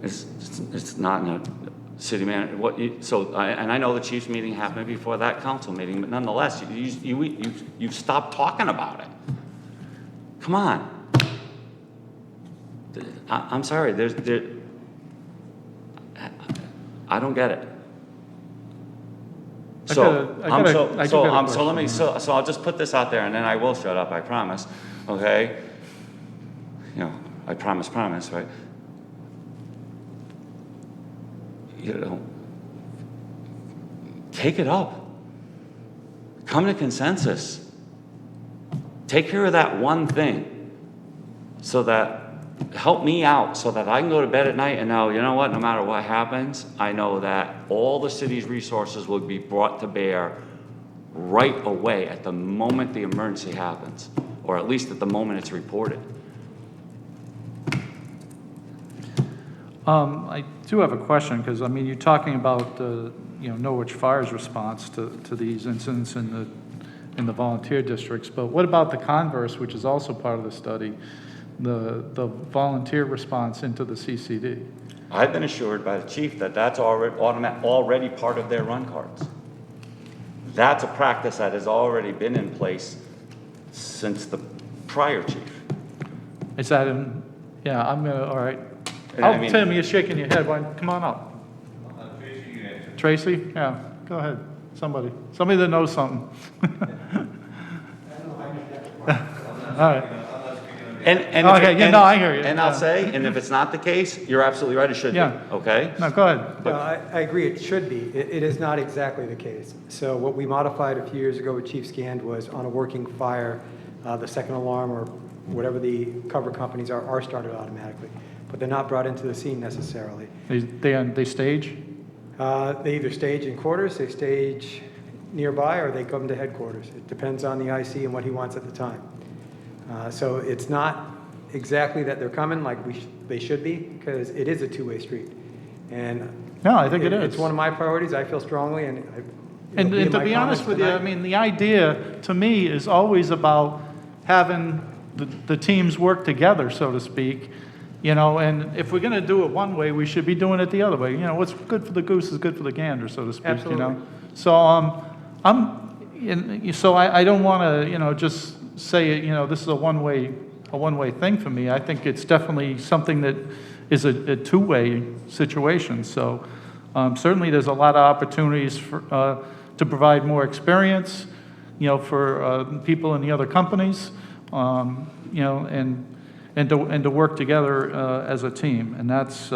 Speaker 1: It's not city manager, and I know the chief's meeting happened before that council meeting, but nonetheless, you've stopped talking about it. Come on. I'm sorry, I don't get it. So I'll just put this out there and then I will shut up, I promise, okay? You know, I promise, right? You know, take it up. Come to consensus. Take care of that one thing so that, help me out so that I can go to bed at night and know, you know what, no matter what happens, I know that all the city's resources will be brought to bear right away at the moment the emergency happens, or at least at the moment it's reported.
Speaker 2: I do have a question, because, I mean, you're talking about, Norwich Fire's response to these incidents in the volunteer districts, but what about the converse, which is also part of the study, the volunteer response into the CCD?
Speaker 1: I've been assured by the chief that that's already part of their run cards. That's a practice that has already been in place since the prior chief.
Speaker 2: Is that in, yeah, all right.
Speaker 1: I mean-
Speaker 2: Tim, you're shaking your head, come on up. Tracy, yeah, go ahead, somebody that knows something. All right. I hear you.
Speaker 1: And I'll say, and if it's not the case, you're absolutely right, it should be,
Speaker 2: Yeah.
Speaker 1: okay?
Speaker 2: No, go ahead.
Speaker 10: No, I agree, it should be. It is not exactly the case. So what we modified a few years ago with Chief Scand was on a working fire, the second alarm or whatever the cover companies are started automatically. But they're not brought into the scene necessarily.
Speaker 2: They stage?
Speaker 10: They either stage in quarters, they stage nearby, or they come to headquarters. It depends on the IC and what he wants at the time. So it's not exactly that they're coming like they should be, because it is a two-way street. And
Speaker 2: No, I think it is.
Speaker 10: It's one of my priorities. I feel strongly, and
Speaker 2: And to be honest with you, I mean, the idea, to me, is always about having the teams work together, so to speak, and if we're going to do it one way, we should be doing it the other way. What's good for the goose is good for the gander, so to speak,
Speaker 10: Absolutely.
Speaker 2: So, I don't want to, just say, this is a one-way thing for me. I think it's definitely something that is a two-way situation. So, certainly there's a lot of opportunities to provide more experience, for people in the other companies, and to work together as a team, and that's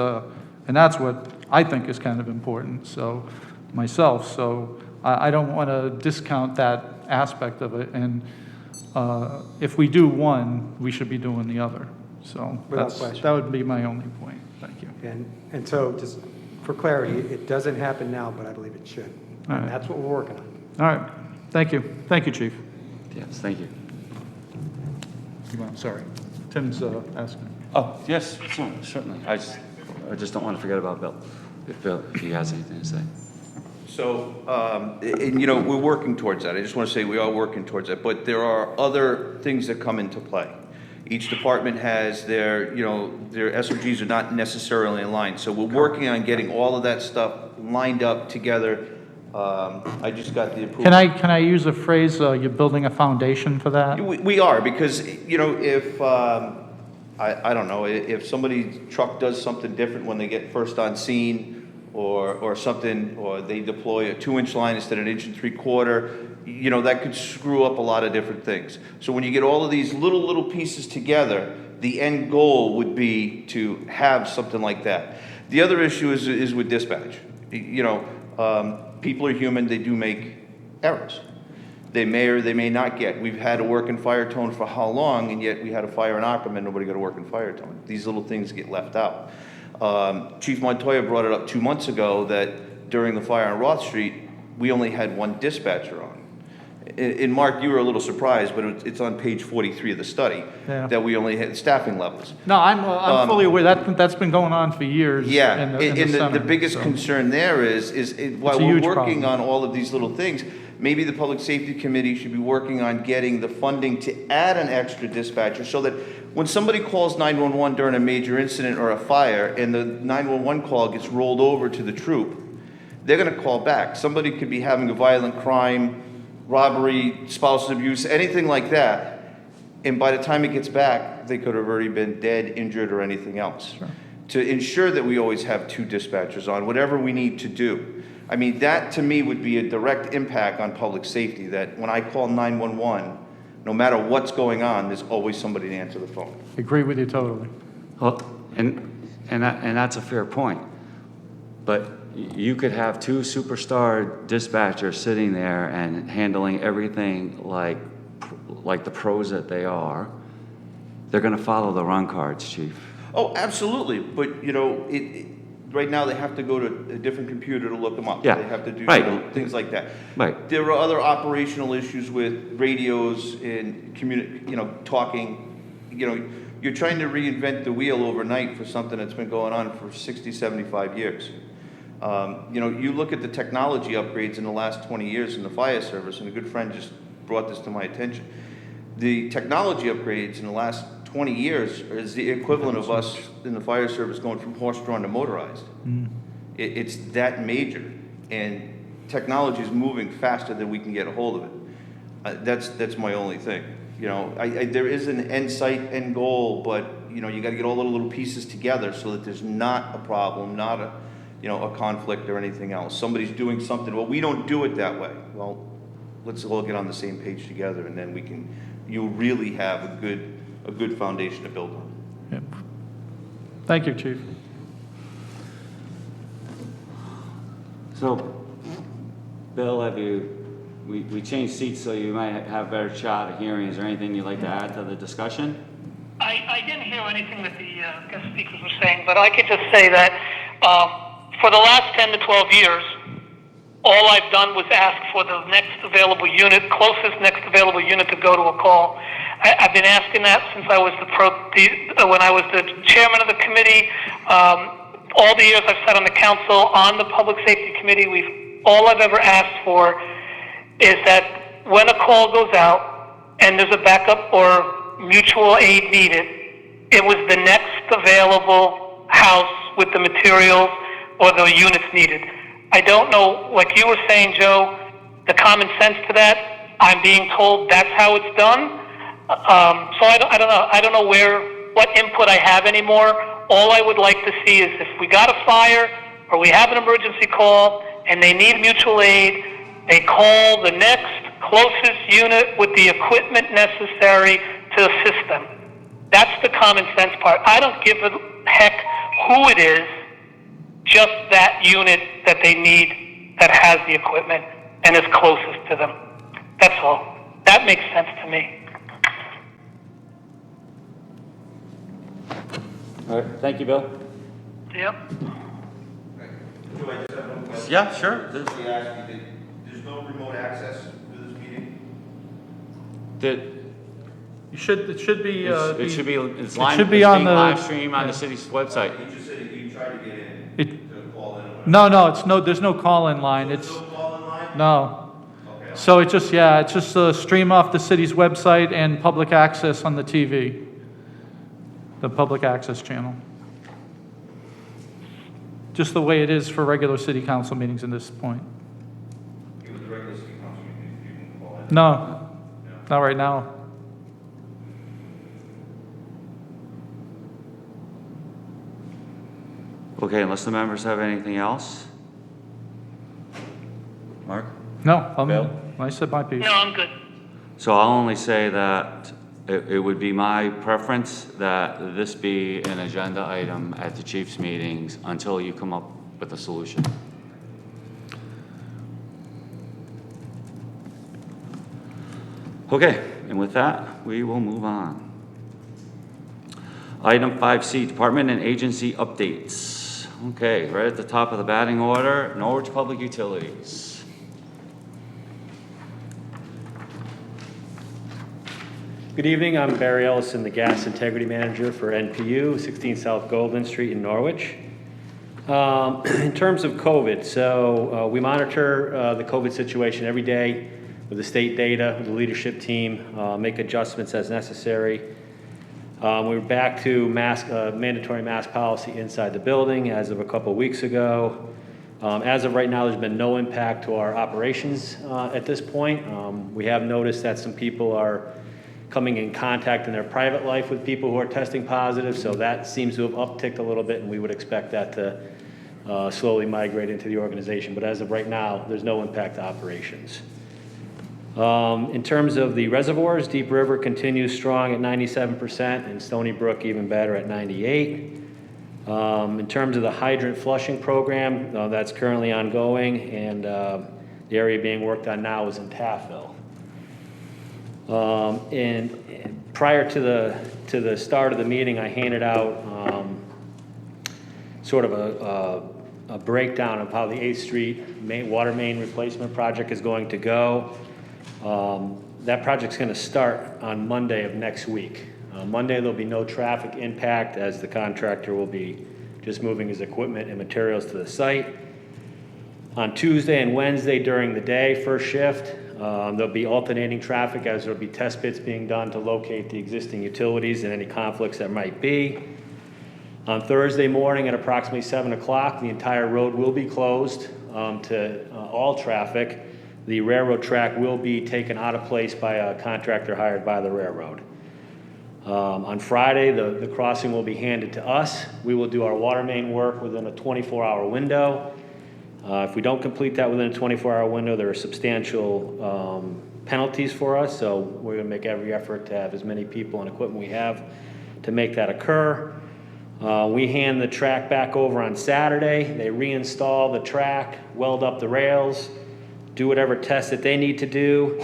Speaker 2: what I think is kind of important. So, myself, I don't want to discount that aspect of it, and if we do one, we should be doing the other. So
Speaker 10: Without question.
Speaker 2: that would be my only point. Thank you.
Speaker 10: And so, just for clarity, it doesn't happen now, but I believe it should.
Speaker 2: All
Speaker 10: And
Speaker 2: right.
Speaker 10: that's what we're working on.
Speaker 2: All right. Thank you. Thank you, Chief.
Speaker 1: Yes, thank you.
Speaker 2: Sorry. Tim's asking.
Speaker 1: Oh, yes, certainly. I just don't want to forget about Bill, if he has anything to say.
Speaker 6: So, we're working towards that. I just want to say we are working towards that, but there are other things that come into play. Each department has their SOGs are not necessarily in line. So we're working on getting all of that stuff lined up together. I just got the approval.
Speaker 2: Can I use a phrase, you're building a foundation for that?
Speaker 6: We are, because, if, I don't know, if somebody's truck does something different when they get first on scene, or something, or they deploy a 2-inch line instead of an 1 3/4, that could screw up a lot of different things. So when you get all of these little pieces together, the end goal would be to have something like that. The other issue is with dispatch. People are human, they do make errors. They may or they may not get. We've had a work in fire tone for how long, and yet we had a fire in Ockerman, nobody got a work in fire tone. These little things get left out. Chief Montoya brought it up 2 months ago that during the fire on Roth Street, we only had one dispatcher on. And Mark, you were a little surprised, but it's on page 43 of the study,
Speaker 2: Yeah.
Speaker 6: that we only had staffing levels.
Speaker 2: No, I'm fully aware. That's been going on for years.
Speaker 6: Yeah,
Speaker 2: in the
Speaker 6: and the
Speaker 2: center,
Speaker 6: biggest
Speaker 2: so.
Speaker 6: concern there is while
Speaker 2: It's a
Speaker 6: we're
Speaker 2: huge
Speaker 6: working
Speaker 2: problem.
Speaker 6: on all of these little things, maybe the Public Safety Committee should be working on getting the funding to add an extra dispatcher so that When somebody calls 911 during a major incident or a fire and the 911 call gets rolled over to the troop, they're gonna call back. Somebody could be having a violent crime, robbery, spousal abuse, anything like that. And by the time it gets back, they could have already been dead, injured, or anything else. Sure. To ensure that we always have 2 dispatchers on, whatever we need to do. I mean, that to me would be a direct impact on public safety, that when I call 911, no matter what's going on, there's always somebody to answer the phone.
Speaker 2: Agree with you totally.
Speaker 1: Well, and that's a fair point. But you could have 2 superstar dispatchers sitting there and handling everything like the pros that they are. They're going to follow the run cards, Chief.
Speaker 6: Oh, absolutely, but you know, right now they have to go to a different computer to look them up.
Speaker 1: Yeah,
Speaker 6: They have to do
Speaker 1: right.
Speaker 6: things like that.
Speaker 1: Right.
Speaker 6: There are other operational issues with radios and talking. You know, you're trying to reinvent the wheel overnight for something that's been going on for 60, 75 years. You know, you look at the technology upgrades in the last 20 years in the fire service, and a good friend just brought this to my attention. The technology upgrades in the last 20 years is the equivalent of us in the fire service going from horse-drawn to motorized. It's that major, and technology is moving faster than we can get a hold of it. That's my only thing. You know, there is an end sight, end goal, but you know, you got to get all the little pieces together so that there's not a problem, not a conflict or anything else. Somebody's doing something. Well, we don't do it that way. Well, let's all get on the same page together, and then you'll really have a good foundation to build on.
Speaker 2: Yep. Thank you, Chief.
Speaker 1: So, Bill, we changed seats so you might have a better shot at hearing. Is there anything you'd like to add to the discussion?
Speaker 3: I didn't hear anything that the guest speakers were saying, but I could just say that for the last 10 to 12 years, all I've done was ask for the next available unit, closest next available unit to go to a call. I've been asking that since I was when I was the chairman of the committee. All the years I've sat on the council, on the public safety committee, all I've ever asked for is that when a call goes out and there's a backup or mutual aid needed, it was the next available house with the materials or the units needed. I don't know, like you were saying, Joe, the common sense to that. I'm being told that's how it's done. So I don't know what input I have anymore. All I would like to see is if we got a fire or we have an emergency call and they need mutual aid, they call the next closest unit with the equipment necessary to assist them. That's the common sense part. I don't give a heck who it is, just that unit that they need that has the equipment and is closest to them. That's all. That makes sense to me.
Speaker 1: All right, thank you, Bill.
Speaker 3: Yep.
Speaker 6: Do I just have one question?
Speaker 1: Yeah, sure.
Speaker 6: Somebody asked me, there's no remote access for this meeting?
Speaker 2: It should be.
Speaker 1: It's live.
Speaker 2: should be
Speaker 1: it's
Speaker 2: on
Speaker 1: being
Speaker 2: the-
Speaker 1: live stream on the city's website.
Speaker 6: You just said you tried to get in to call in.
Speaker 2: No, there's no call-in line. It's,
Speaker 6: No call in line?
Speaker 2: no.
Speaker 6: Okay.
Speaker 2: So it's just a stream off the city's website and public access on the TV. The public access channel. Just the way it is for regular city council meetings at this point.
Speaker 6: Even the regular city council meeting, you can call in.
Speaker 2: No, not right now.
Speaker 1: Okay, unless the members have anything else? Mark?
Speaker 2: No,
Speaker 1: Bill?
Speaker 2: I said my piece.
Speaker 3: No, I'm good.
Speaker 1: So I'll only say that it would be my preference that this be an agenda item at the chief's meetings until you come up with a solution. Okay, and with that, we will move on. Item 5C, department and agency updates. Okay, right at the top of the batting order, Norwich Public Utilities.
Speaker 11: Good evening, I'm Barry Ellison, the Gas Integrity Manager for NPU, 16 South Goldman Street in Norwich. In terms of COVID, so we monitor the COVID situation every day with the state data, with the leadership team, make adjustments as necessary. We're back to mandatory mask policy inside the building as of a couple weeks ago. As of right now, there's been no impact to our operations at this point. We have noticed that some people are coming in contact in their private life with people who are testing positive, so that seems to have upticked a little bit, and we would expect that to slowly migrate into the organization. But as of right now, there's no impact to operations. In terms of the reservoirs, Deep River continues strong at 97%, and Stony Brook even better at 98%. In terms of the hydrant flushing program, that's currently ongoing, and the area being worked on now is in Taffville. And prior to the start of the meeting, I handed out sort of a breakdown of how the 8th Street water main replacement project is going to go. That project's going to start on Monday of next week. Monday, there'll be no traffic impact as the contractor will be just moving his equipment and materials to the site. On Tuesday and Wednesday during the day, first shift, there'll be alternating traffic as there'll be test bits being done to locate the existing utilities and any conflicts that might be. On Thursday morning at approximately 7 o'clock, the entire road will be closed to all traffic. The railroad track will be taken out of place by a contractor hired by the railroad. On Friday, the crossing will be handed to us. We will do our water main work within a 24-hour window. If we don't complete that within a 24-hour window, there are substantial penalties for us, so we're going to make every effort to have as many people and equipment we have to make that occur. We hand the track back over on Saturday. They reinstall the track, weld up the rails, do whatever tests that they need to do.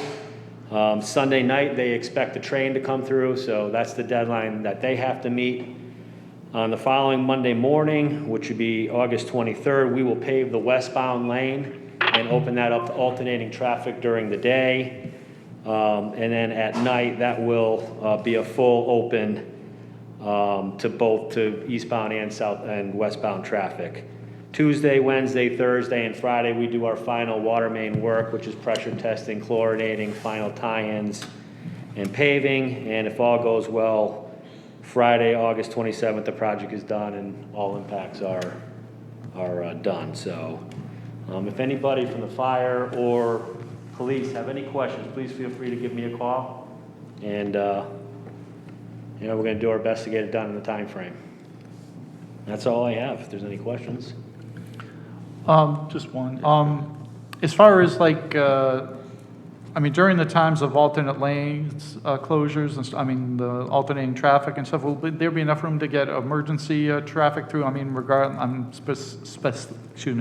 Speaker 11: Sunday night, they expect the train to come through, so that's the deadline that they have to meet. On the following Monday morning, which would be August 23rd, we will pave the westbound lane and open that up to alternating traffic during the day. And then at night, that will be a full open to eastbound and south and westbound traffic. Tuesday, Wednesday, Thursday, and Friday, we do our final water main work, which is pressure testing, chlorinating, final tie-ins, and paving. And if all goes well, Friday, August 27th, the project is done and all impacts are done. So if anybody from the fire or police have any questions, please feel free to give me a call. And we're going to do our best to get it done in the time frame. That's all I have, if there's any questions.
Speaker 2: Just one. As far as during the times of alternate lanes closures, and the alternating traffic and stuff, will there be enough room to get emergency traffic through?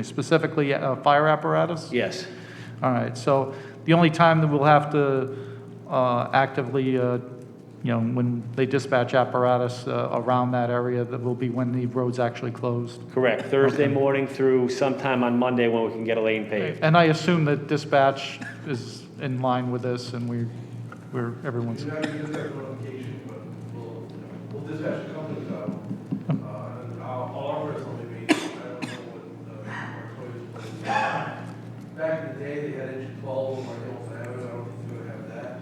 Speaker 2: Specifically fire apparatus?
Speaker 11: Yes.
Speaker 2: All right, so the only time that we'll have to actively when they dispatch apparatus around that area, that will be when the road's actually closed.
Speaker 11: Correct. Thursday morning through sometime on Monday when we can get a lane paved.
Speaker 2: And I assume that dispatch is in line with this, and everyone's.
Speaker 12: We're not going to dispatch notification, but we'll dispatch the companies out. All our work is only made. I don't know what our employees play. Back in the day, they had engine 12 on Hilton Avenue. I don't think they're going to have that,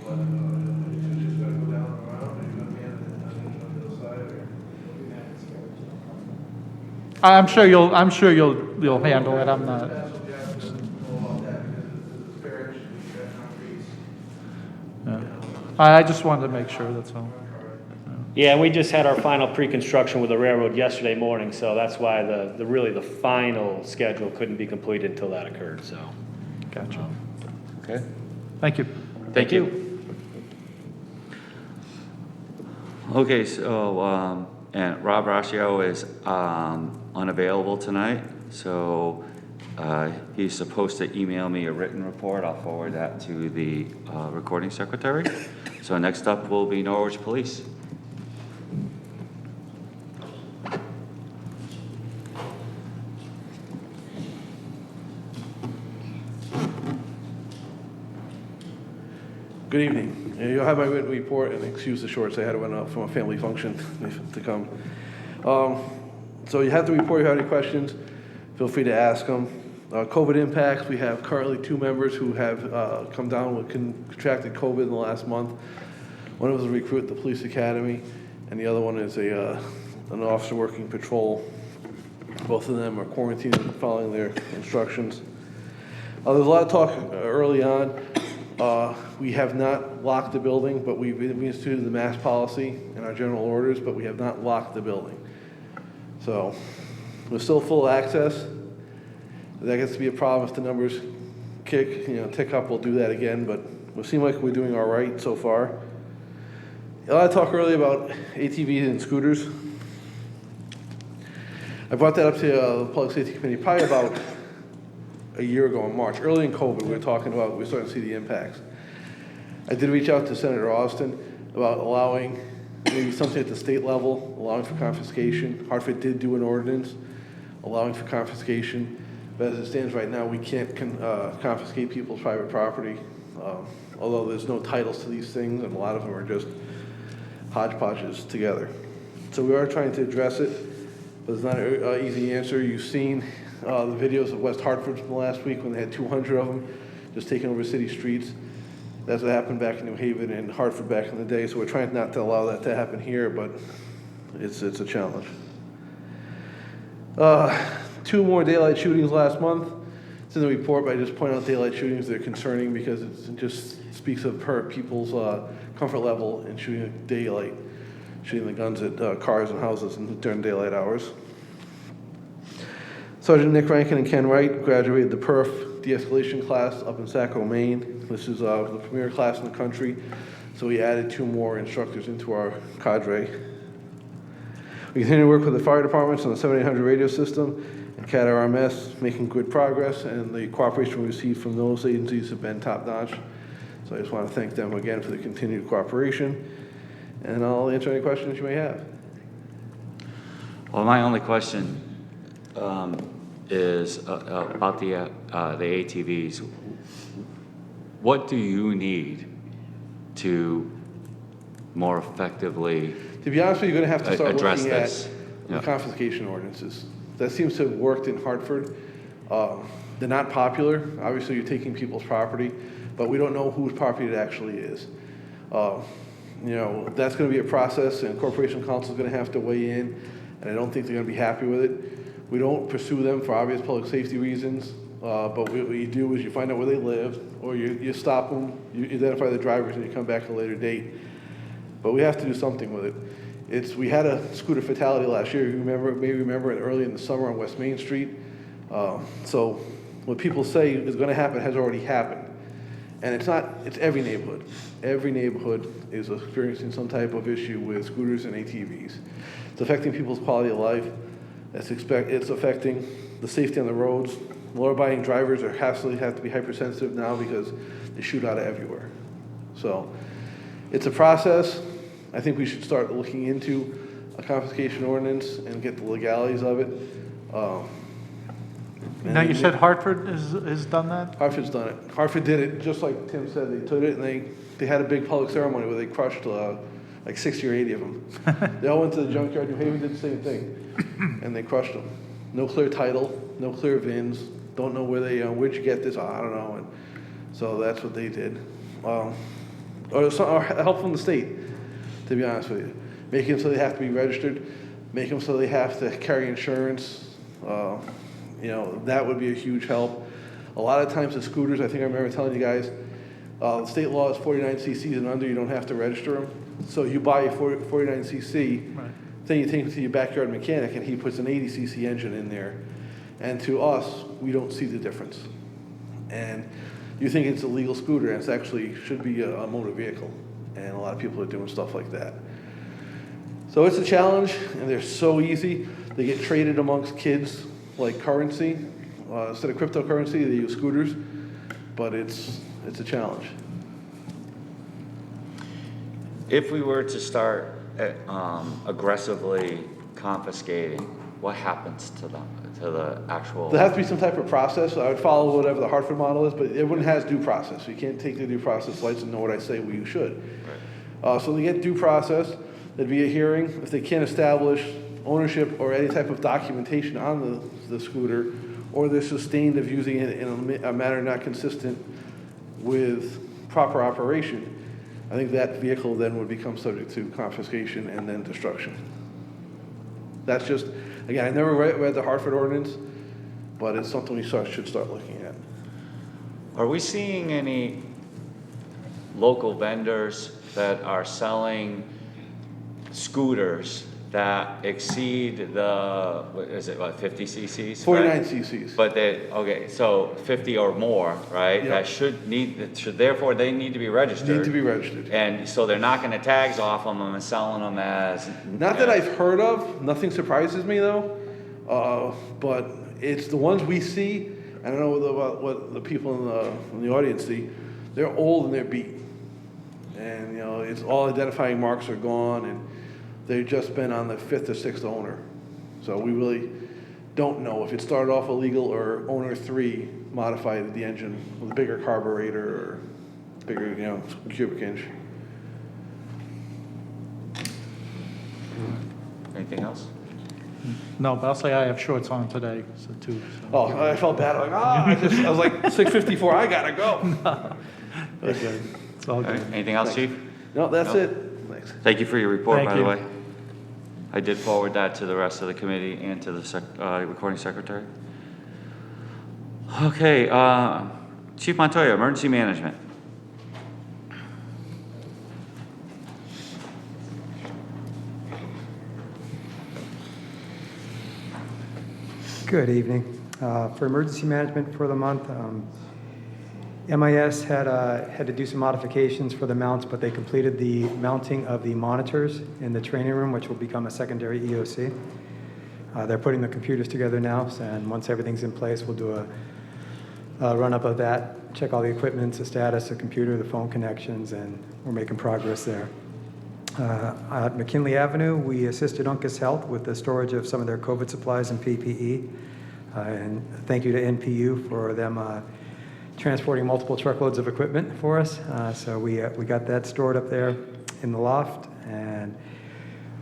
Speaker 12: but.
Speaker 2: I'm sure you'll handle it. I'm not. Yeah. I just wanted to make sure, that's all.
Speaker 11: Yeah, we just had our final pre-construction with the railroad yesterday morning, so that's why the final schedule couldn't be completed until that occurred, so.
Speaker 2: Gotcha.
Speaker 1: Okay.
Speaker 2: Thank you.
Speaker 1: Thank you. Okay, so, and Rob Rascio is unavailable tonight, so he's supposed to email me a written report. I'll forward that to the recording secretary. So next up will be Norwich Police.
Speaker 12: Good evening. You'll have my written report, and excuse the shorts, I had to run out from a family function to come. So you have the report. If you have any questions, feel free to ask them. COVID impacts, we have currently 2 members who have come down with contracted COVID in the last month. One was a recruit at the police academy, and the other one is an officer working patrol. Both of them are quarantined and following their instructions. There's a lot of talk early on. We have not locked the building, but we instituted the mask policy in our general orders, but we have not locked the building. So we're still full access. That gets to be a problem if the numbers tick up, we'll do that again, but we seem like we're doing all right so far. A lot of talk earlier about ATVs and scooters. I brought that up to the Public Safety Committee probably about a year ago in March. Early in COVID, we were starting to see the impacts. I did reach out to Senator Austin about allowing maybe something at the state level, allowing for confiscation. Hartford did do an ordinance allowing for confiscation, but as it stands right now, we can't confiscate people's private property, although there's no titles to these things, and a lot of them are just hodgepodges together. So we are trying to address it, but it's not an easy answer. You've seen the videos of West Hartford from the last week when they had 200 of them just taking over city streets. That's what happened back in New Haven and Hartford back in the day, so we're trying not to allow that to happen here, but it's a challenge. 2 more daylight shootings last month. It's in the report, but I just point out daylight shootings. They're concerning because it just speaks of people's comfort level in shooting at daylight, shooting the guns at cars and houses during daylight hours. Sergeant Nick Rankin and Ken Wright graduated the PERF de-escalation class up in Saco, Maine. This is the premier class in the country, so we added 2 more instructors into our cadre. We continue to work with the fire departments on the 7800 radio system and CAT RMS, making good progress, and the cooperation we received from those agencies have been top-notch. So I just want to thank them again for the continued cooperation, and I'll answer any questions you may have.
Speaker 1: Well, my only question is about the ATVs. What do you need to more effectively
Speaker 12: To be honest with you, you're going to have to start
Speaker 1: address
Speaker 12: looking
Speaker 1: this?
Speaker 12: at the confiscation ordinances. That seems to have worked in Hartford. They're not popular. Obviously, you're taking people's property, but we don't know whose property it actually is. That's going to be a process, and Corporation Council is going to have to weigh in, and I don't think they're going to be happy with it. We don't pursue them for obvious public safety reasons, but what you do is you find out where they live, or you stop them, you identify the drivers, and you come back at a later date. But we have to do something with it. We had a scooter fatality last year. You may remember it early in the summer on West Main Street. So what people say is going to happen has already happened. And it's every neighborhood. Every neighborhood is experiencing some type of issue with scooters and ATVs. It's affecting people's quality of life. It's affecting the safety on the roads. Law-abiding drivers have to be hypersensitive now because they shoot out of everywhere. So it's a process. I think we should start looking into a confiscation ordinance and get the legalities of it.
Speaker 2: Now, you said Hartford has done that?
Speaker 12: Hartford's done it. Hartford did it just like Tim said. They took it and they had a big public ceremony where they crushed like 60 or 80 of them. They all went to the junkyard. New Haven did the same thing, and they crushed them. No clear title, no clear VINs. Don't know where'd you get this? I don't know. And so that's what they did. Or help from the state, to be honest with you. Make them so they have to be registered. Make them so they have to carry insurance. That would be a huge help. A lot of times the scooters, I think I remember telling you guys, the state law is 49 cc's and under, you don't have to register them. So you buy a 49 cc,
Speaker 2: Right.
Speaker 12: then you take it to your backyard mechanic and he puts an 80 cc engine in there. And to us, we don't see the difference. And you think it's a legal scooter, and it actually should be a motor vehicle. And a lot of people are doing stuff like that. So it's a challenge, and they're so easy. They get traded amongst kids like currency. Instead of cryptocurrency, they use scooters, but it's a challenge.
Speaker 1: If we were to start aggressively confiscating, what happens to them, to the actual?
Speaker 12: There has to be some type of process. I would follow whatever the Hartford model is, but everyone has due process. You can't take the due process lights and know what I say, well, you should. Right. So they get due process. There'd be a hearing. If they can't establish ownership or any type of documentation on the scooter, or they're sustained of using it in a manner not consistent with proper operation, I think that vehicle then would become subject to confiscation and then destruction. That's just, again, I never read the Hartford ordinance, but it's something we should start looking at.
Speaker 1: Are we seeing any local vendors that are selling scooters that exceed the, what is it, what, 50 cc's?
Speaker 12: 49 cc's.
Speaker 1: But they, okay, so 50 or more, right?
Speaker 12: Yep.
Speaker 1: That therefore they need to be registered.
Speaker 12: Need to be registered.
Speaker 1: And so they're knocking the tags off on them and selling them as.
Speaker 12: Not that I've heard of, nothing surprises me though, but it's the ones we see, I don't know what the people in the audience see, they're old and they're beat. And, you know, it's all identifying marks are gone, and they've just been on the 5th or 6th owner. So we really don't know if it started off illegal or owner 3 modified the engine with a bigger carburetor or bigger, you know, cubic inch.
Speaker 1: Anything else?
Speaker 2: No, but I'll say I have shorts on today, so too. So.
Speaker 12: Oh, I felt bad. Like, I was like 6:54. I gotta go. Okay.
Speaker 2: It's all
Speaker 1: All
Speaker 2: good.
Speaker 1: right. Anything else, Chief?
Speaker 12: No, that's
Speaker 1: No.
Speaker 12: it. Thanks.
Speaker 1: Thank you for your report,
Speaker 2: Thank
Speaker 1: by the
Speaker 2: you.
Speaker 1: way. I did forward that to the rest of the committee and to the recording secretary. Okay, Chief Montoya, Emergency Management.
Speaker 10: Good evening. For emergency management for the month, MIS had to do some modifications for the mounts, but they completed the mounting of the monitors in the training room, which will become a secondary EOC. They're putting the computers together now, and once everything's in place, we'll do a run-up of that, check all the equipment, the status, the computer, the phone connections, and we're making progress there. At McKinley Avenue, we assisted Uncas Health with the storage of some of their COVID supplies and PPE. And thank you to NPU for them transporting multiple truckloads of equipment for us. So we got that stored up there in the loft. And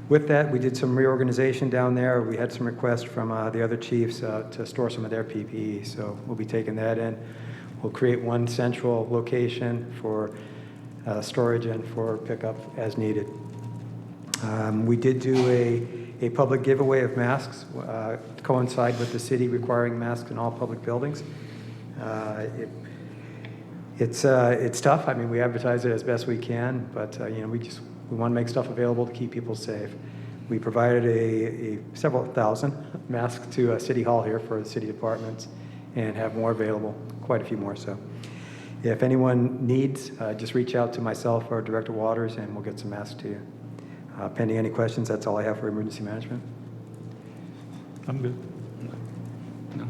Speaker 10: with that, we did some reorganization down there. We had some requests from the other chiefs to store some of their PPE. So we'll be taking that in. We'll create one central location for storage and for pickup as needed. We did do a public giveaway of masks to coincide with the city requiring masks in all public buildings. It's tough. I mean, we advertise it as best we can, but you know, we want to make stuff available to keep people safe. We provided a several thousand masks to City Hall here for the city departments, and have more available, quite a few more. So, if anyone needs, just reach out to myself or Director Waters, and we'll get some masks to you. Pending any questions, that's all I have for emergency management.
Speaker 2: I'm good.
Speaker 1: No.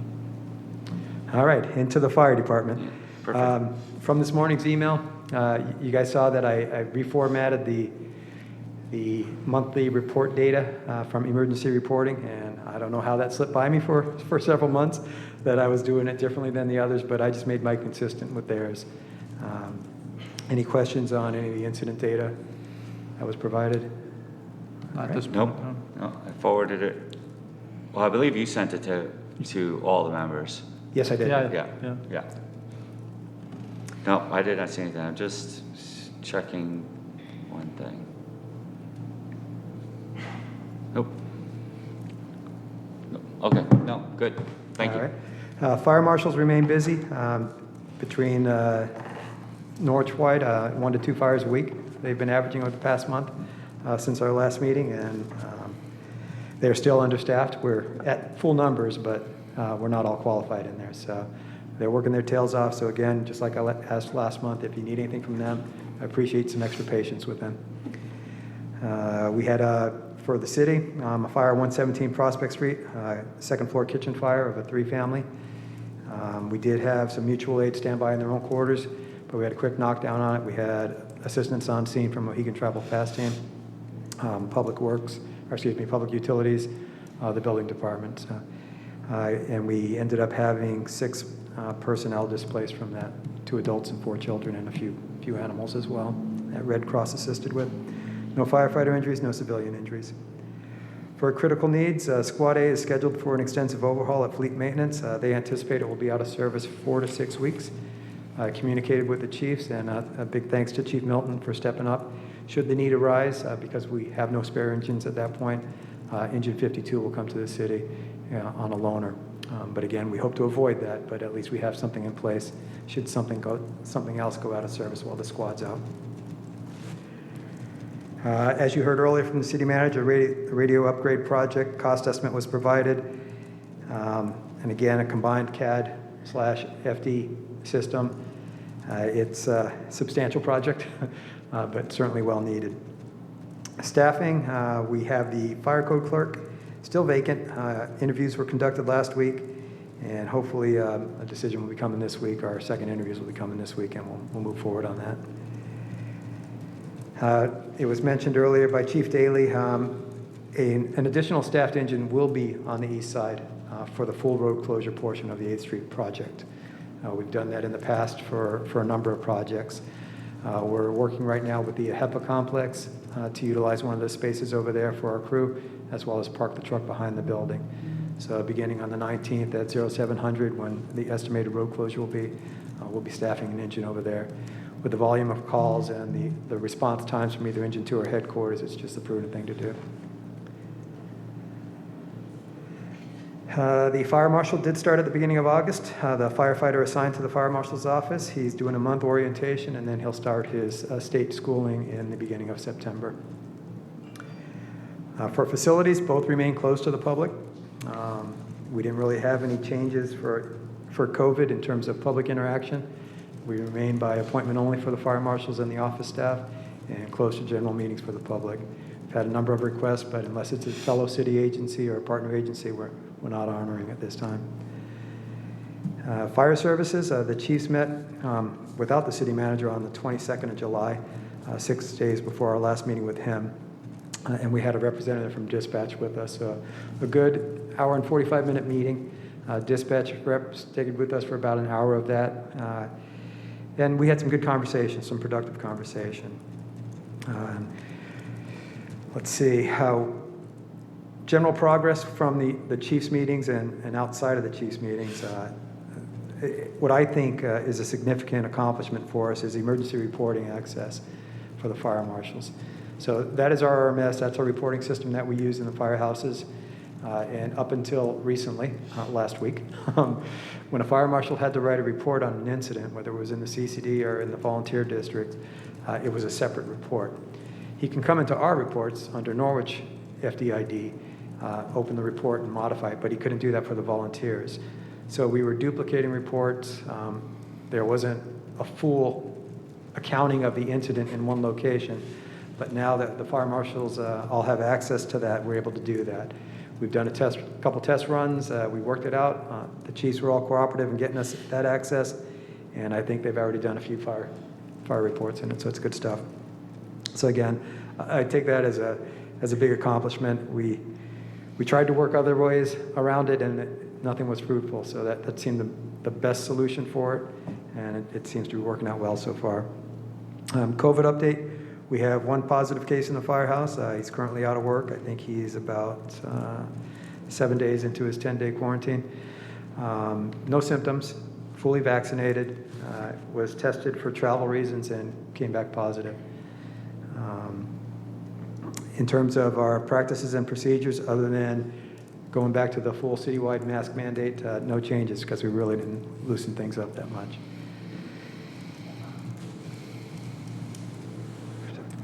Speaker 10: All right, into the fire department.
Speaker 1: Yeah, perfect.
Speaker 10: From this morning's email, you guys saw that I reformatted the monthly report data from emergency reporting, and I don't know how that slipped by me for several months, that I was doing it differently than the others, but I just made mine consistent with theirs. Any questions on any of the incident data that was provided?
Speaker 2: Not this
Speaker 1: Nope,
Speaker 2: point, no.
Speaker 1: no, I forwarded it. Well, I believe you sent it to all the members.
Speaker 10: Yes, I did.
Speaker 1: Yeah. No, I did not see anything. I'm just checking one thing. Nope. Nope. Okay, no, good. Thank you.
Speaker 10: All right. Fire marshals remain busy between Norwich-wide, 1 to 2 fires a week. They've been averaging over the past month since our last meeting, and they're still understaffed. We're at full numbers, but we're not all qualified in there. So they're working their tails off. So again, just like I asked last month, if you need anything from them, I appreciate some extra patience with them. We had for the city, a fire 117 Prospect Street, second floor kitchen fire of a 3-family. We did have some mutual aid stand by in their own quarters, but we had a quick knockdown on it. We had assistance on scene from Mohegan Travel Fast Team, Public Utilities, the building department. And we ended up having 6 personnel displaced from that, 2 adults and 4 children, and a few animals as well that Red Cross assisted with. No firefighter injuries, no civilian injuries. For critical needs, Squad A is scheduled for an extensive overhaul at fleet maintenance. They anticipate it will be out of service 4 to 6 weeks. communicated with the chiefs, and a big thanks to Chief Milton for stepping up. Should the need arise, because we have no spare engines at that point, Engine 52 will come to the city on a loaner. But again, we hope to avoid that, but at least we have something in place should something else go out of service while the squad's out. As you heard earlier from the city manager, a radio upgrade project cost estimate was provided. And again, a combined CAD/FD system. It's a substantial project, but certainly well needed. Staffing, we have the fire code clerk still vacant. Interviews were conducted last week, and hopefully a decision will be coming this week. Our second interviews will be coming this week, and we'll move forward on that. It was mentioned earlier by Chief Daly, an additional staffed engine will be on the east side for the full road closure portion of the 8th Street project. We've done that in the past for a number of projects. We're working right now with the HEPA complex to utilize one of the spaces over there for our crew, as well as park the truck behind the building. So beginning on the 19th at 0700, when the estimated road closure will be, we'll be staffing an engine over there. With the volume of calls and the response times from either Engine 2 or headquarters, it's just the prudent thing to do. The fire marshal did start at the beginning of August. The firefighter assigned to the fire marshal's office, he's doing a month orientation, and then he'll start his state schooling in the beginning of September. For facilities, both remain closed to the public. We didn't really have any changes for COVID in terms of public interaction. We remain by appointment only for the fire marshals and the office staff, and closed to general meetings for the public. We've had a number of requests, but unless it's a fellow city agency or a partner agency, we're not honoring at this time. Fire services, the chiefs met without the city manager on the 22nd of July, 6 days before our last meeting with him. And we had a representative from dispatch with us. A good hour and 45-minute meeting. Dispatch rep stayed with us for about an hour of that. And we had some good conversation, some productive conversation. Let's see how general progress from the chiefs meetings and outside of the chiefs meetings. What I think is a significant accomplishment for us is emergency reporting access for the fire marshals. So that is our RMS, that's our reporting system that we use in the firehouses. And up until recently, last week, when a fire marshal had to write a report on an incident, whether it was in the CCD or in the volunteer district, it was a separate report. He can come into our reports under Norwich FDID, open the report and modify it, but he couldn't do that for the volunteers. So we were duplicating reports. There wasn't a full accounting of the incident in one location, but now that the fire marshals all have access to that, we're able to do that. We've done a couple test runs. We worked it out. The chiefs were all cooperative in getting us that access, and I think they've already done a few fire reports in it, so it's good stuff. So again, I take that as a big accomplishment. We tried to work other ways around it, and nothing was fruitful. So that seemed the best solution for it, and it seems to be working out well so far. COVID update. We have one positive case in the firehouse. He's currently out of work. I think he's about 7 days into his 10-day quarantine. No symptoms, fully vaccinated, was tested for travel reasons and came back positive. In terms of our practices and procedures, other than going back to the full citywide mask mandate, no changes because we really didn't loosen things up that much.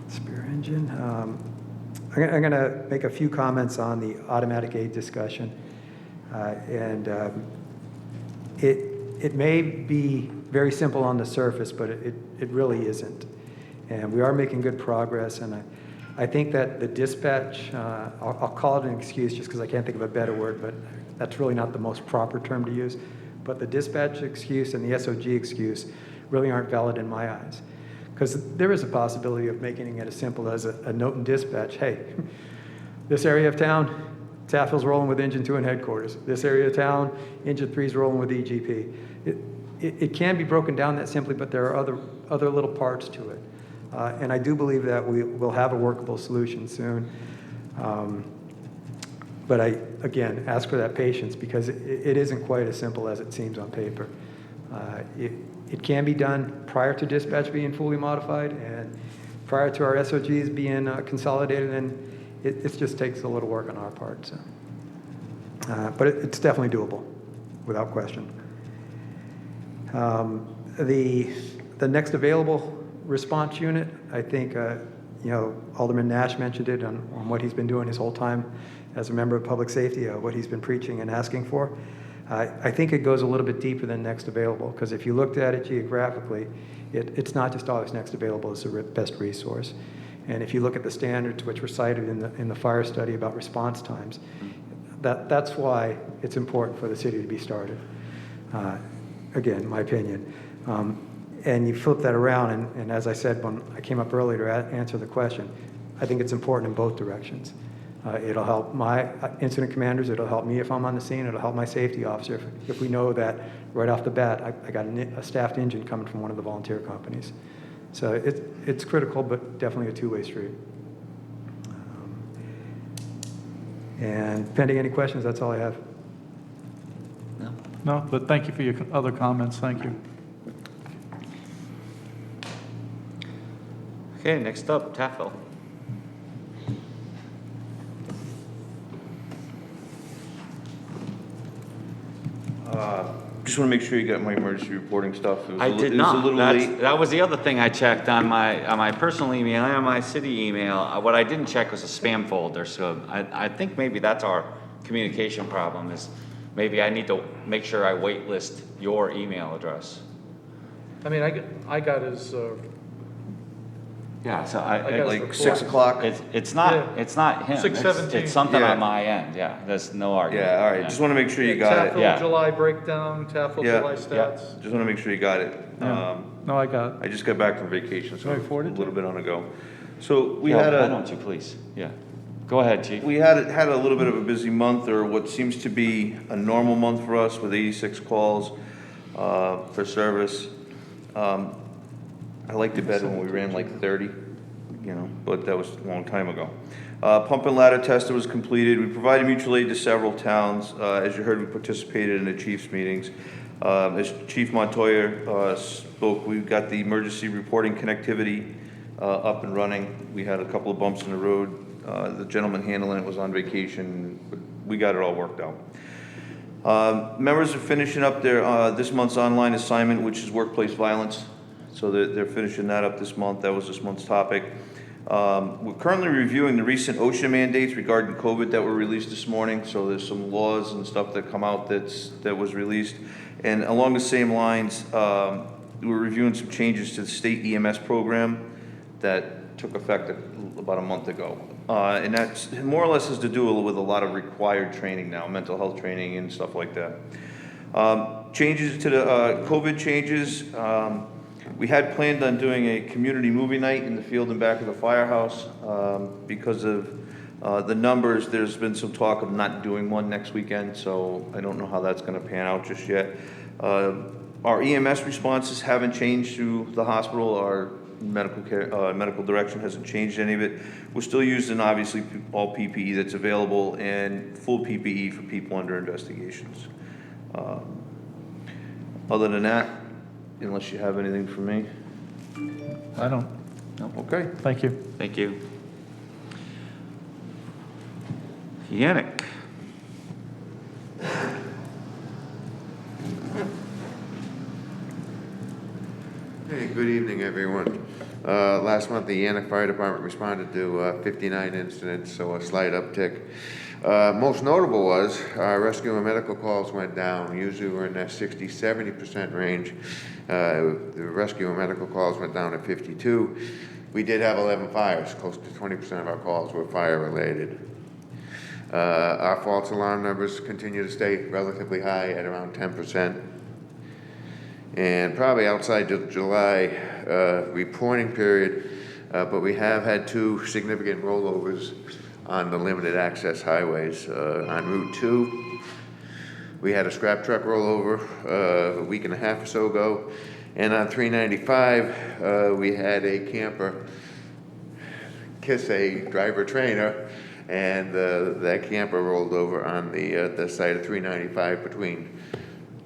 Speaker 10: Spare engine. I'm going to make a few comments on the automatic aid discussion. It may be very simple on the surface, but it really isn't. And we are making good progress, and I think that the dispatch, I'll call it an excuse just because I can't think of a better word, but that's really not the most proper term to use. But the dispatch excuse and the SOG excuse really aren't valid in my eyes. Because there is a possibility of making it as simple as a note in dispatch. Hey, this area of town, Taffill's rolling with Engine 2 and headquarters. This area of town, Engine 3 is rolling with EGP. It can be broken down that simply, but there are other little parts to it. And I do believe that we will have a workable solution soon. But I, again, ask for that patience because it isn't quite as simple as it seems on paper. It can be done prior to dispatch being fully modified and prior to our SOGs being consolidated, and it just takes a little work on our part. So. But it's definitely doable, without question. The next available response unit, I think, Alderman Nash mentioned it on what he's been doing his whole time as a member of public safety, what he's been preaching and asking for. I think it goes a little bit deeper than next available, because if you looked at it geographically, it's not just always next available as the best resource. And if you look at the standards which were cited in the fire study about response times, that's why it's important for the city to be started. Again, my opinion. And you flip that around, and as I said when I came up earlier to answer the question, I think it's important in both directions. It'll help my incident commanders, it'll help me if I'm on the scene, it'll help my safety officer if we know that right off the bat I got a staffed engine coming from one of the volunteer companies. So it's critical, but definitely a two-way street. And pending any questions, that's all I have.
Speaker 2: No, but thank you for your other comments. Thank you.
Speaker 1: Okay, next up, Taffel.
Speaker 6: Just want to make sure you got my emergency reporting stuff. It was
Speaker 1: I did
Speaker 6: it was
Speaker 1: not.
Speaker 6: a little late.
Speaker 1: That was the other thing I checked on my personal email and on my city email. What I didn't check was a spam folder. So I think maybe that's our communication problem. Is maybe I need to make sure I waitlist your email address.
Speaker 2: I mean, I got his.
Speaker 1: Yeah. So
Speaker 2: got
Speaker 6: Like
Speaker 2: report.
Speaker 6: 6 o'clock?
Speaker 1: it's not
Speaker 2: Yeah.
Speaker 1: it's not him.
Speaker 2: 6:17.
Speaker 1: It's something
Speaker 6: Yeah.
Speaker 1: on my end. Yeah. There's no argument.
Speaker 6: Yeah, all right. Just want to make sure you got it.
Speaker 2: Taffel
Speaker 1: Yeah.
Speaker 2: July breakdown, Taffel
Speaker 6: Yeah.
Speaker 2: July stats.
Speaker 6: Just want to make sure you got it.
Speaker 2: Yeah. No, I got it.
Speaker 6: I just got back from vacation, so
Speaker 2: Can I
Speaker 6: a
Speaker 2: forward it to
Speaker 6: little bit on the go. So we
Speaker 1: Yeah,
Speaker 6: had
Speaker 1: why don't you please? Yeah. Go ahead, Chief.
Speaker 6: We had a little bit of a busy month, or what seems to be a normal month for us, with 86 calls for service. I liked it better when we ran like 30, but that was a long time ago. Pump and ladder tester was completed. We provided mutual aid to several towns. As you heard, we participated in the chief's meetings. As Chief Montoya spoke, we got the emergency reporting connectivity up and running. We had a couple of bumps in the road. The gentleman handling it was on vacation, but we got it all worked out. Members are finishing up their this month's online assignment, which is workplace violence. So they're finishing that up this month. That was this month's topic. We're currently reviewing the recent OSHA mandates regarding COVID that were released this morning. So there's some laws and stuff that come out that was released. And along the same lines, we're reviewing some changes to the state EMS program that took effect about a month ago. And that's more or less has to do with a lot of required training now, mental health training and stuff like that. Changes to the COVID changes. We had planned on doing a community movie night in the field and back of the firehouse. Because of the numbers, there's been some talk of not doing one next weekend, so I don't know how that's going to pan out just yet. Our EMS responses haven't changed to the hospital. Our medical care, medical direction hasn't changed any of it. We're still using, obviously, all PPE that's available and full PPE for people under investigations. Other than that, unless you have anything for me.
Speaker 2: I don't.
Speaker 1: No.
Speaker 6: Okay.
Speaker 2: Thank you.
Speaker 1: Thank you. Yannick.
Speaker 13: Hey, good evening, everyone. Last month, the Yannick Fire Department responded to 59 incidents, so a slight uptick. Most notable was our rescue and medical calls went down. Usually we're in that 60-70% range. The rescue and medical calls went down to 52. We did have 11 fires. Close to 20% of our calls were fire-related. Our false alarm numbers continue to stay relatively high at around 10%. And probably outside the July reporting period, but we have had 2 significant rollovers on the limited access highways. On Route 2, we had a scrap truck rollover a week and a half or so ago. And on 395, we had a camper kiss a driver trainer, and that camper rolled over on the side of 395 between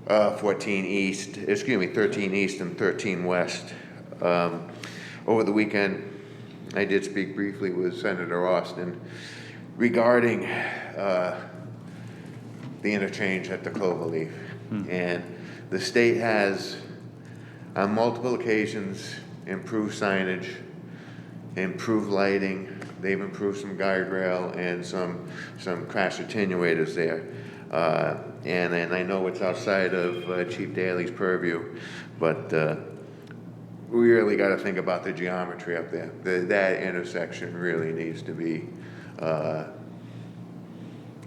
Speaker 13: 13 East and 13 West. Over the weekend, I did speak briefly with Senator Austin regarding the interchange at the Cloverleaf. And the state has, on multiple occasions, improved signage, improved lighting. They've improved some guardrail and some crash attenuators there. And I know it's outside of Chief Daly's purview, but we really got to think about the geometry up there. That intersection really needs to be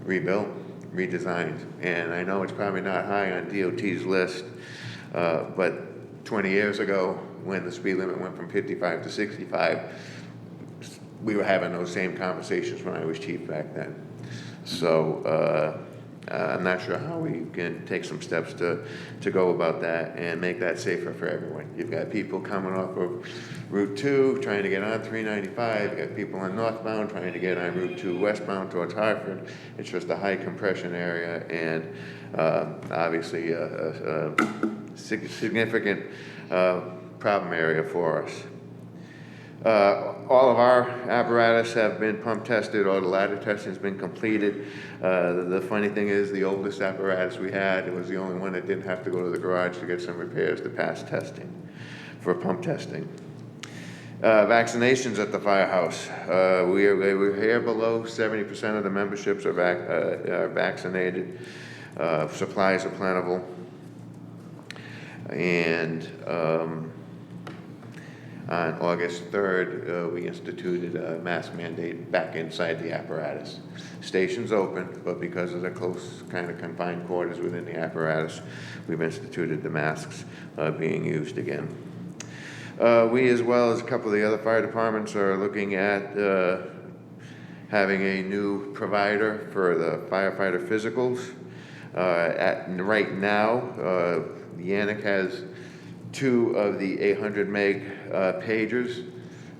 Speaker 13: rebuilt, redesigned. And I know it's probably not high on DOT's list, but 20 years ago, when the speed limit went from 55 to 65, we were having those same conversations when I was chief back then. So I'm not sure how we can take some steps to go about that and make that safer for everyone. You've got people coming off of Route 2 trying to get on 395. You've got people on northbound trying to get on Route 2 westbound towards Hartford. It's just a high compression area and obviously a significant problem area for us. All of our apparatus have been pump tested, or the ladder testing has been completed. The funny thing is, the oldest apparatus we had, it was the only one that didn't have to go to the garage to get some repairs to pass testing, for pump testing. Vaccinations at the Firehouse. We're here below 70% of the memberships are vaccinated. Supplies are plentiful. And on August 3rd, we instituted a mask mandate back inside the apparatus. Station's open, but because of the close kind of confined quarters within the apparatus, we've instituted the masks being used again. We, as well as a couple of the other fire departments, are looking at having a new provider for the firefighter physicals. Right now, Yannick has 2 of the 800 meg pagers,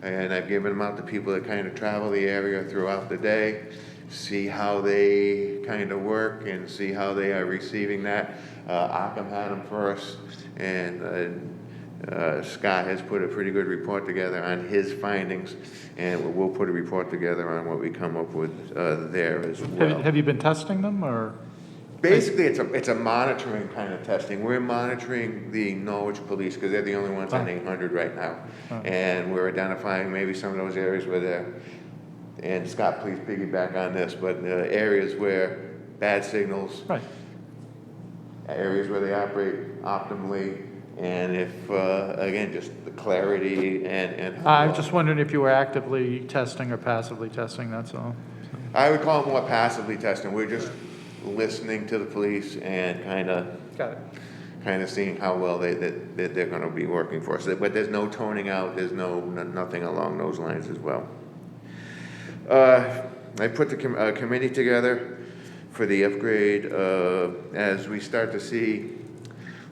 Speaker 13: and I've given them out to people that kind of travel the area throughout the day, see how they kind of work and see how they are receiving that. Occam had them first, and Scott has put a pretty good report together on his findings, and we'll put a report together on what we come up with there as well.
Speaker 2: Have you been testing them, or?
Speaker 13: Basically, it's a monitoring kind of testing. We're monitoring the Norwich police because they're the only ones on 800 right now. And we're identifying maybe some of those areas where they're, and Scott, please piggyback on this, but areas where bad signals, areas where they operate optimally, and if, again, just the clarity and
Speaker 2: I'm just wondering if you were actively testing or passively testing, that's all.
Speaker 13: I would call it more passively testing. We're just listening to the police and kind of seeing how well they're going to be working for us. But there's no toning out. There's nothing along those lines as well. I put the committee together for the upgrade as we start to see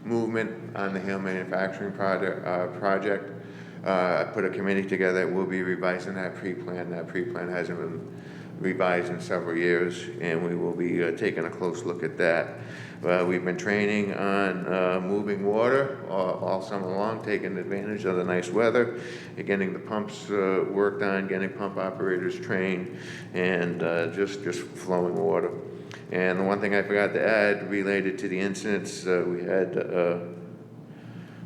Speaker 13: movement on the Hill Manufacturing project. I put a committee together that will be revising that pre-plan. That pre-plan hasn't been revised in several years, and we will be taking a close look at that. We've been training on moving water all summer long, taking advantage of the nice weather, getting the pumps worked on, getting pump operators trained, and just flowing water. And the one thing I forgot to add related to the incidents, we had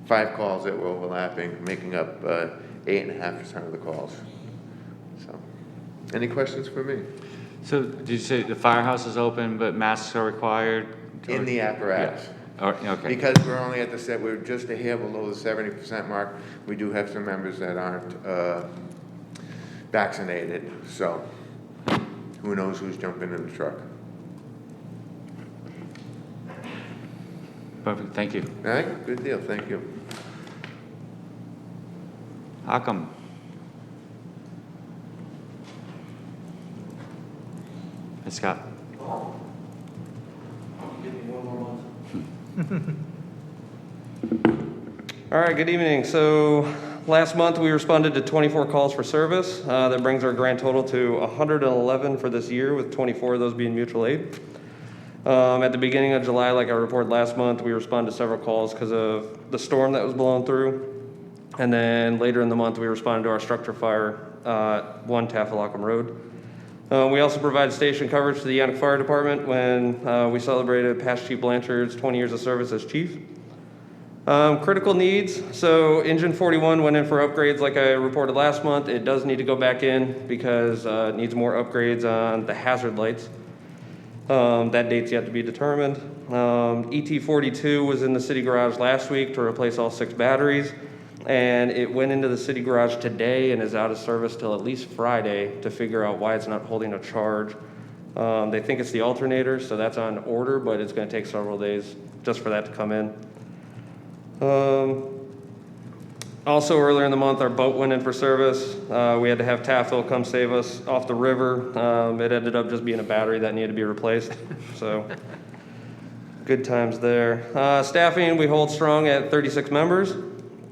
Speaker 13: 5 calls that were overlapping, making up 8.5% of the calls. So, any questions for me?
Speaker 1: So did you say the firehouse is open, but masks are required?
Speaker 13: In the apparatus.
Speaker 1: Yeah. Okay.
Speaker 13: Because we're only at we're just a hair below the 70% mark. We do have some members that aren't vaccinated, so who knows who's jumping in the truck.
Speaker 1: Perfect, thank you.
Speaker 13: All right, good deal, thank you.
Speaker 1: Occam. Hey, Scott.
Speaker 14: All right, good evening. So last month we responded to 24 calls for service. That brings our grand total to 111 for this year, with 24 of those being mutual aid. At the beginning of July, like I reported last month, we responded to several calls because of the storm that was blowing through. And then later in the month, we responded to our structure fire, 1 Tafalockham Road. We also provided station coverage to the Yannick Fire Department when we celebrated past Chief Blanchard's 20 years of service as chief. Critical needs. So engine 41 went in for upgrades like I reported last month. It does need to go back in because it needs more upgrades on the hazard lights. That date's yet to be determined. ET42 was in the city garage last week to replace all 6 batteries. And it went into the city garage today and is out of service till at least Friday to figure out why it's not holding a charge. They think it's the alternator, so that's on order, but it's going to take several days just for that to come in. Also earlier in the month, our boat went in for service. We had to have TAFL come save us off the river. It ended up just being a battery that needed to be replaced. So good times there. Staffing, we hold strong at 36 members.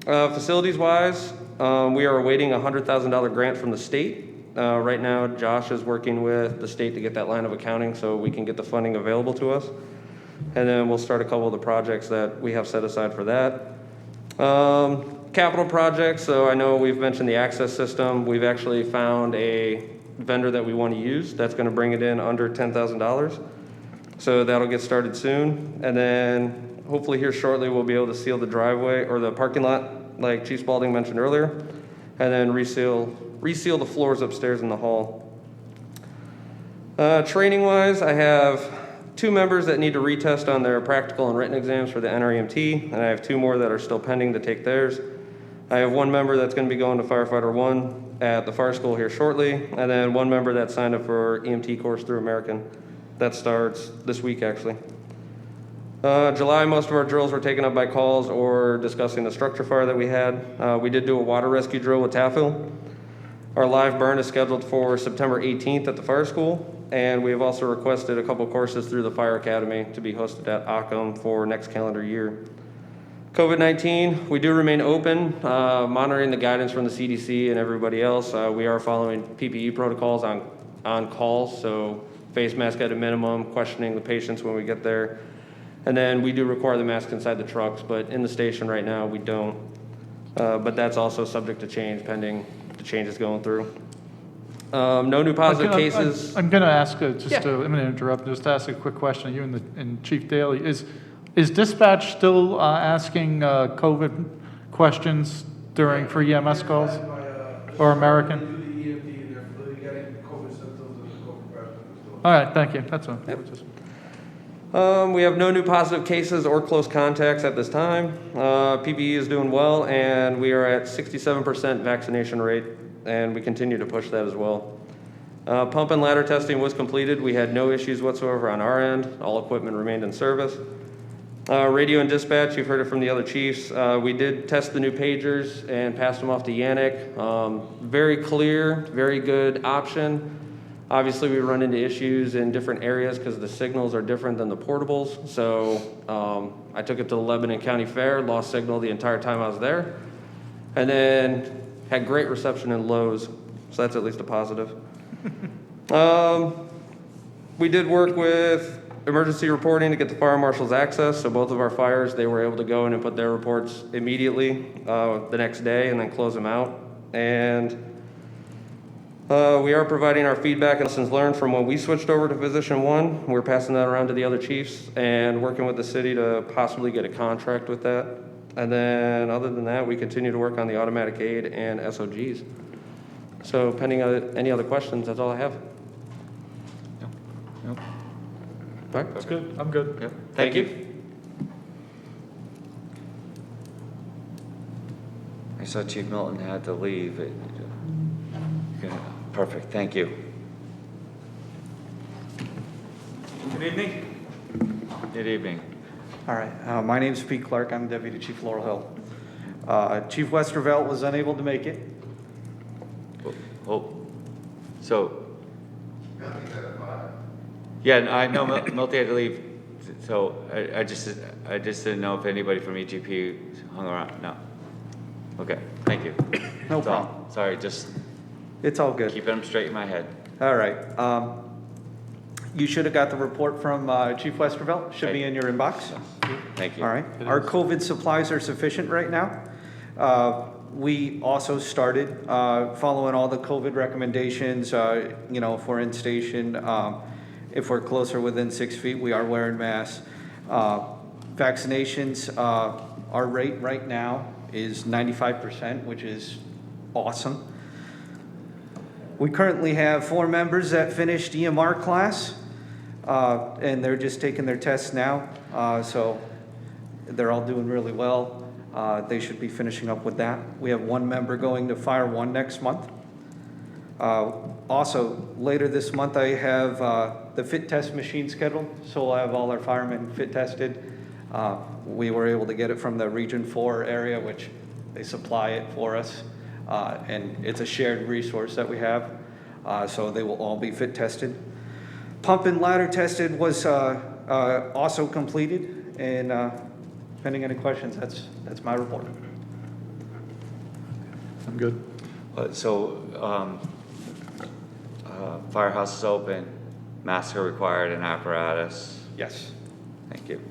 Speaker 14: Facilities-wise, we are awaiting a $100,000 grant from the state. Right now, Josh is working with the state to get that line of accounting so we can get the funding available to us. And then we'll start a couple of the projects that we have set aside for that. Capital projects, so I know we've mentioned the access system. We've actually found a vendor that we want to use that's going to bring it in under $10,000. So that'll get started soon. And then hopefully here shortly we'll be able to seal the driveway or the parking lot like Chief Spalding mentioned earlier. And then reseal the floors upstairs in the hall. Training wise, I have 2 members that need to retest on their practical and written exams for the NREMT, and I have 2 more that are still pending to take theirs. I have 1 member that's going to be going to Firefighter 1 at the fire school here shortly, and then 1 member that signed up for EMT course through American. That starts this week, actually. July, most of our drills were taken up by calls or discussing the structure fire that we had. We did do a water rescue drill with TAFL. Our live burn is scheduled for September 18th at the fire school. And we have also requested a couple courses through the Fire Academy to be hosted at Occam for next calendar year. COVID-19, we do remain open, monitoring the guidance from the CDC and everybody else. We are following PPE protocols on calls, so face mask at a minimum, questioning the patients when we get there. And then we do require the mask inside the trucks, but in the station right now, we don't. But that's also subject to change pending the changes going through. No new positive cases.
Speaker 2: I'm going to ask, I'm going
Speaker 14: Yeah.
Speaker 2: to interrupt, just ask a quick question. You and Chief Daly, is dispatch still asking COVID questions for EMS calls? Or American? All right, thank you. That's all.
Speaker 14: We have no new positive cases or close contacts at this time. PPE is doing well, and we are at 67% vaccination rate, and we continue to push that as well. Pump and ladder testing was completed. We had no issues whatsoever on our end. All equipment remained in service. Radio and dispatch, you've heard it from the other chiefs. We did test the new pagers and passed them off to Yannick. Very clear, very good option. Obviously, we run into issues in different areas because the signals are different than the portables. So I took it to the Lebanon County Fair, lost signal the entire time I was there, and then had great reception in Lowe's. So that's at least a positive. We did work with emergency reporting to get the fire marshals access. So both of our fires, they were able to go in and put their reports immediately the next day and then close them out. And we are providing our feedback and lessons learned from when we switched over to Physician 1. We're passing that around to the other chiefs and working with the city to possibly get a contract with that. And then other than that, we continue to work on the automatic aid and SOGs. So pending any other questions, that's all I have.
Speaker 1: Nope.
Speaker 14: All right.
Speaker 2: That's good. I'm good.
Speaker 1: Yep.
Speaker 14: Thank you.
Speaker 1: I saw Chief Milton had to leave. Yeah, perfect, thank you.
Speaker 15: Good evening.
Speaker 1: Good evening.
Speaker 15: All right, my name's Pete Clark. I'm Deputy Chief Laurel Hill. Chief Westervelt was unable to make it.
Speaker 1: Oh, so. Yeah, I know Milty had to leave, so I just didn't know if anybody from EGP hung around. No. Okay, thank you.
Speaker 15: No
Speaker 1: That's
Speaker 15: problem.
Speaker 1: all. Sorry, just
Speaker 15: It's all good.
Speaker 1: keeping them straight in my head.
Speaker 15: All right. You should have got the report from Chief Westervelt. Should be in your inbox.
Speaker 1: Thank you.
Speaker 15: All right. Our COVID supplies are sufficient right now. We also started following all the COVID recommendations, for in-station. If we're closer within 6 feet, we are wearing masks. Vaccinations, our rate right now is 95%, which is awesome. We currently have 4 members that finished EMR class, and they're just taking their tests now. So they're all doing really well. They should be finishing up with that. We have 1 member going to Fire 1 next month. Also, later this month, I have the fit test machine scheduled, so we'll have all our firemen fit tested. We were able to get it from the Region 4 area, which they supply it for us. And it's a shared resource that we have, so they will all be fit tested. Pump and ladder tested was also completed, and pending any questions, that's my report.
Speaker 2: I'm good.
Speaker 1: Firehouse is open, masks are required and apparatus.
Speaker 15: Yes.
Speaker 1: Thank you.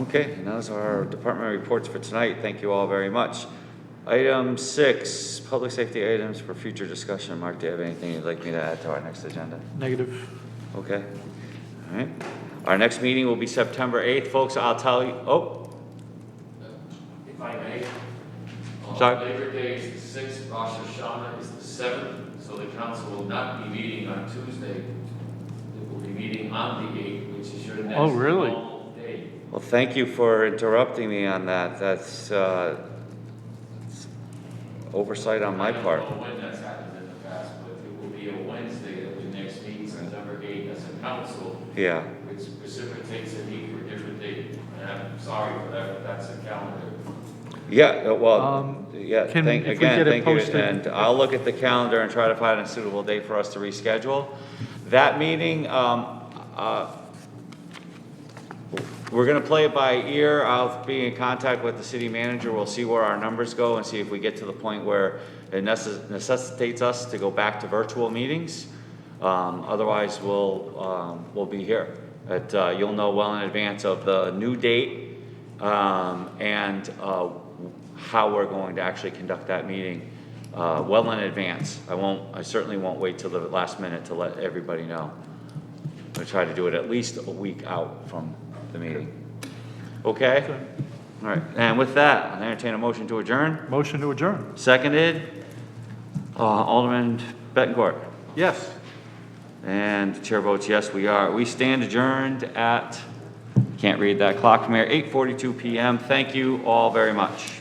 Speaker 1: Okay, and those are our department reports for tonight. Thank you all very much. Item 6, public safety items for future discussion. Mark, do you have anything you'd like me to add to our next agenda?
Speaker 2: Negative.
Speaker 1: Okay. All right. Our next meeting will be September 8th. Folks, I'll tell you,
Speaker 8: If I may.
Speaker 1: Sorry?
Speaker 8: Labor Day is the 6th, Rosh Hashanah is the 7th, so the council will not be meeting on Tuesday. It will be meeting on the 8th, which is your next normal day.
Speaker 1: Well, thank you for interrupting me on that. That's oversight on my part.
Speaker 8: I don't know when that's happened in the past, but it will be a Wednesday that we next meet, September 8th, as a council.
Speaker 1: Yeah.
Speaker 8: Which precipitates a need for a different date. And I'm sorry for that, but that's a calendar.
Speaker 1: Yeah, well, thank
Speaker 2: if we get it
Speaker 1: you.
Speaker 2: posted-
Speaker 1: And I'll look at the calendar and try to find a suitable date for us to reschedule. That meeting, we're gonna play it by ear. I'll be in contact with the city manager. We'll see where our numbers go and see if we get to the point where it necessitates us to go back to virtual meetings. Otherwise, we'll be here. You'll know well in advance of the new date and how we're going to actually conduct that meeting well in advance. I certainly won't wait till the last minute to let everybody know. I'll try to do it at least a week out from the meeting. Okay? All right. And with that, I'll entertain a motion to adjourn.
Speaker 2: Motion to adjourn.
Speaker 1: Seconded. Alderman Bettencourt.
Speaker 2: Yes.
Speaker 1: And the chair votes yes, we stand adjourned at, can't read that clock from here, 8:42 p.m. Thank you all very much.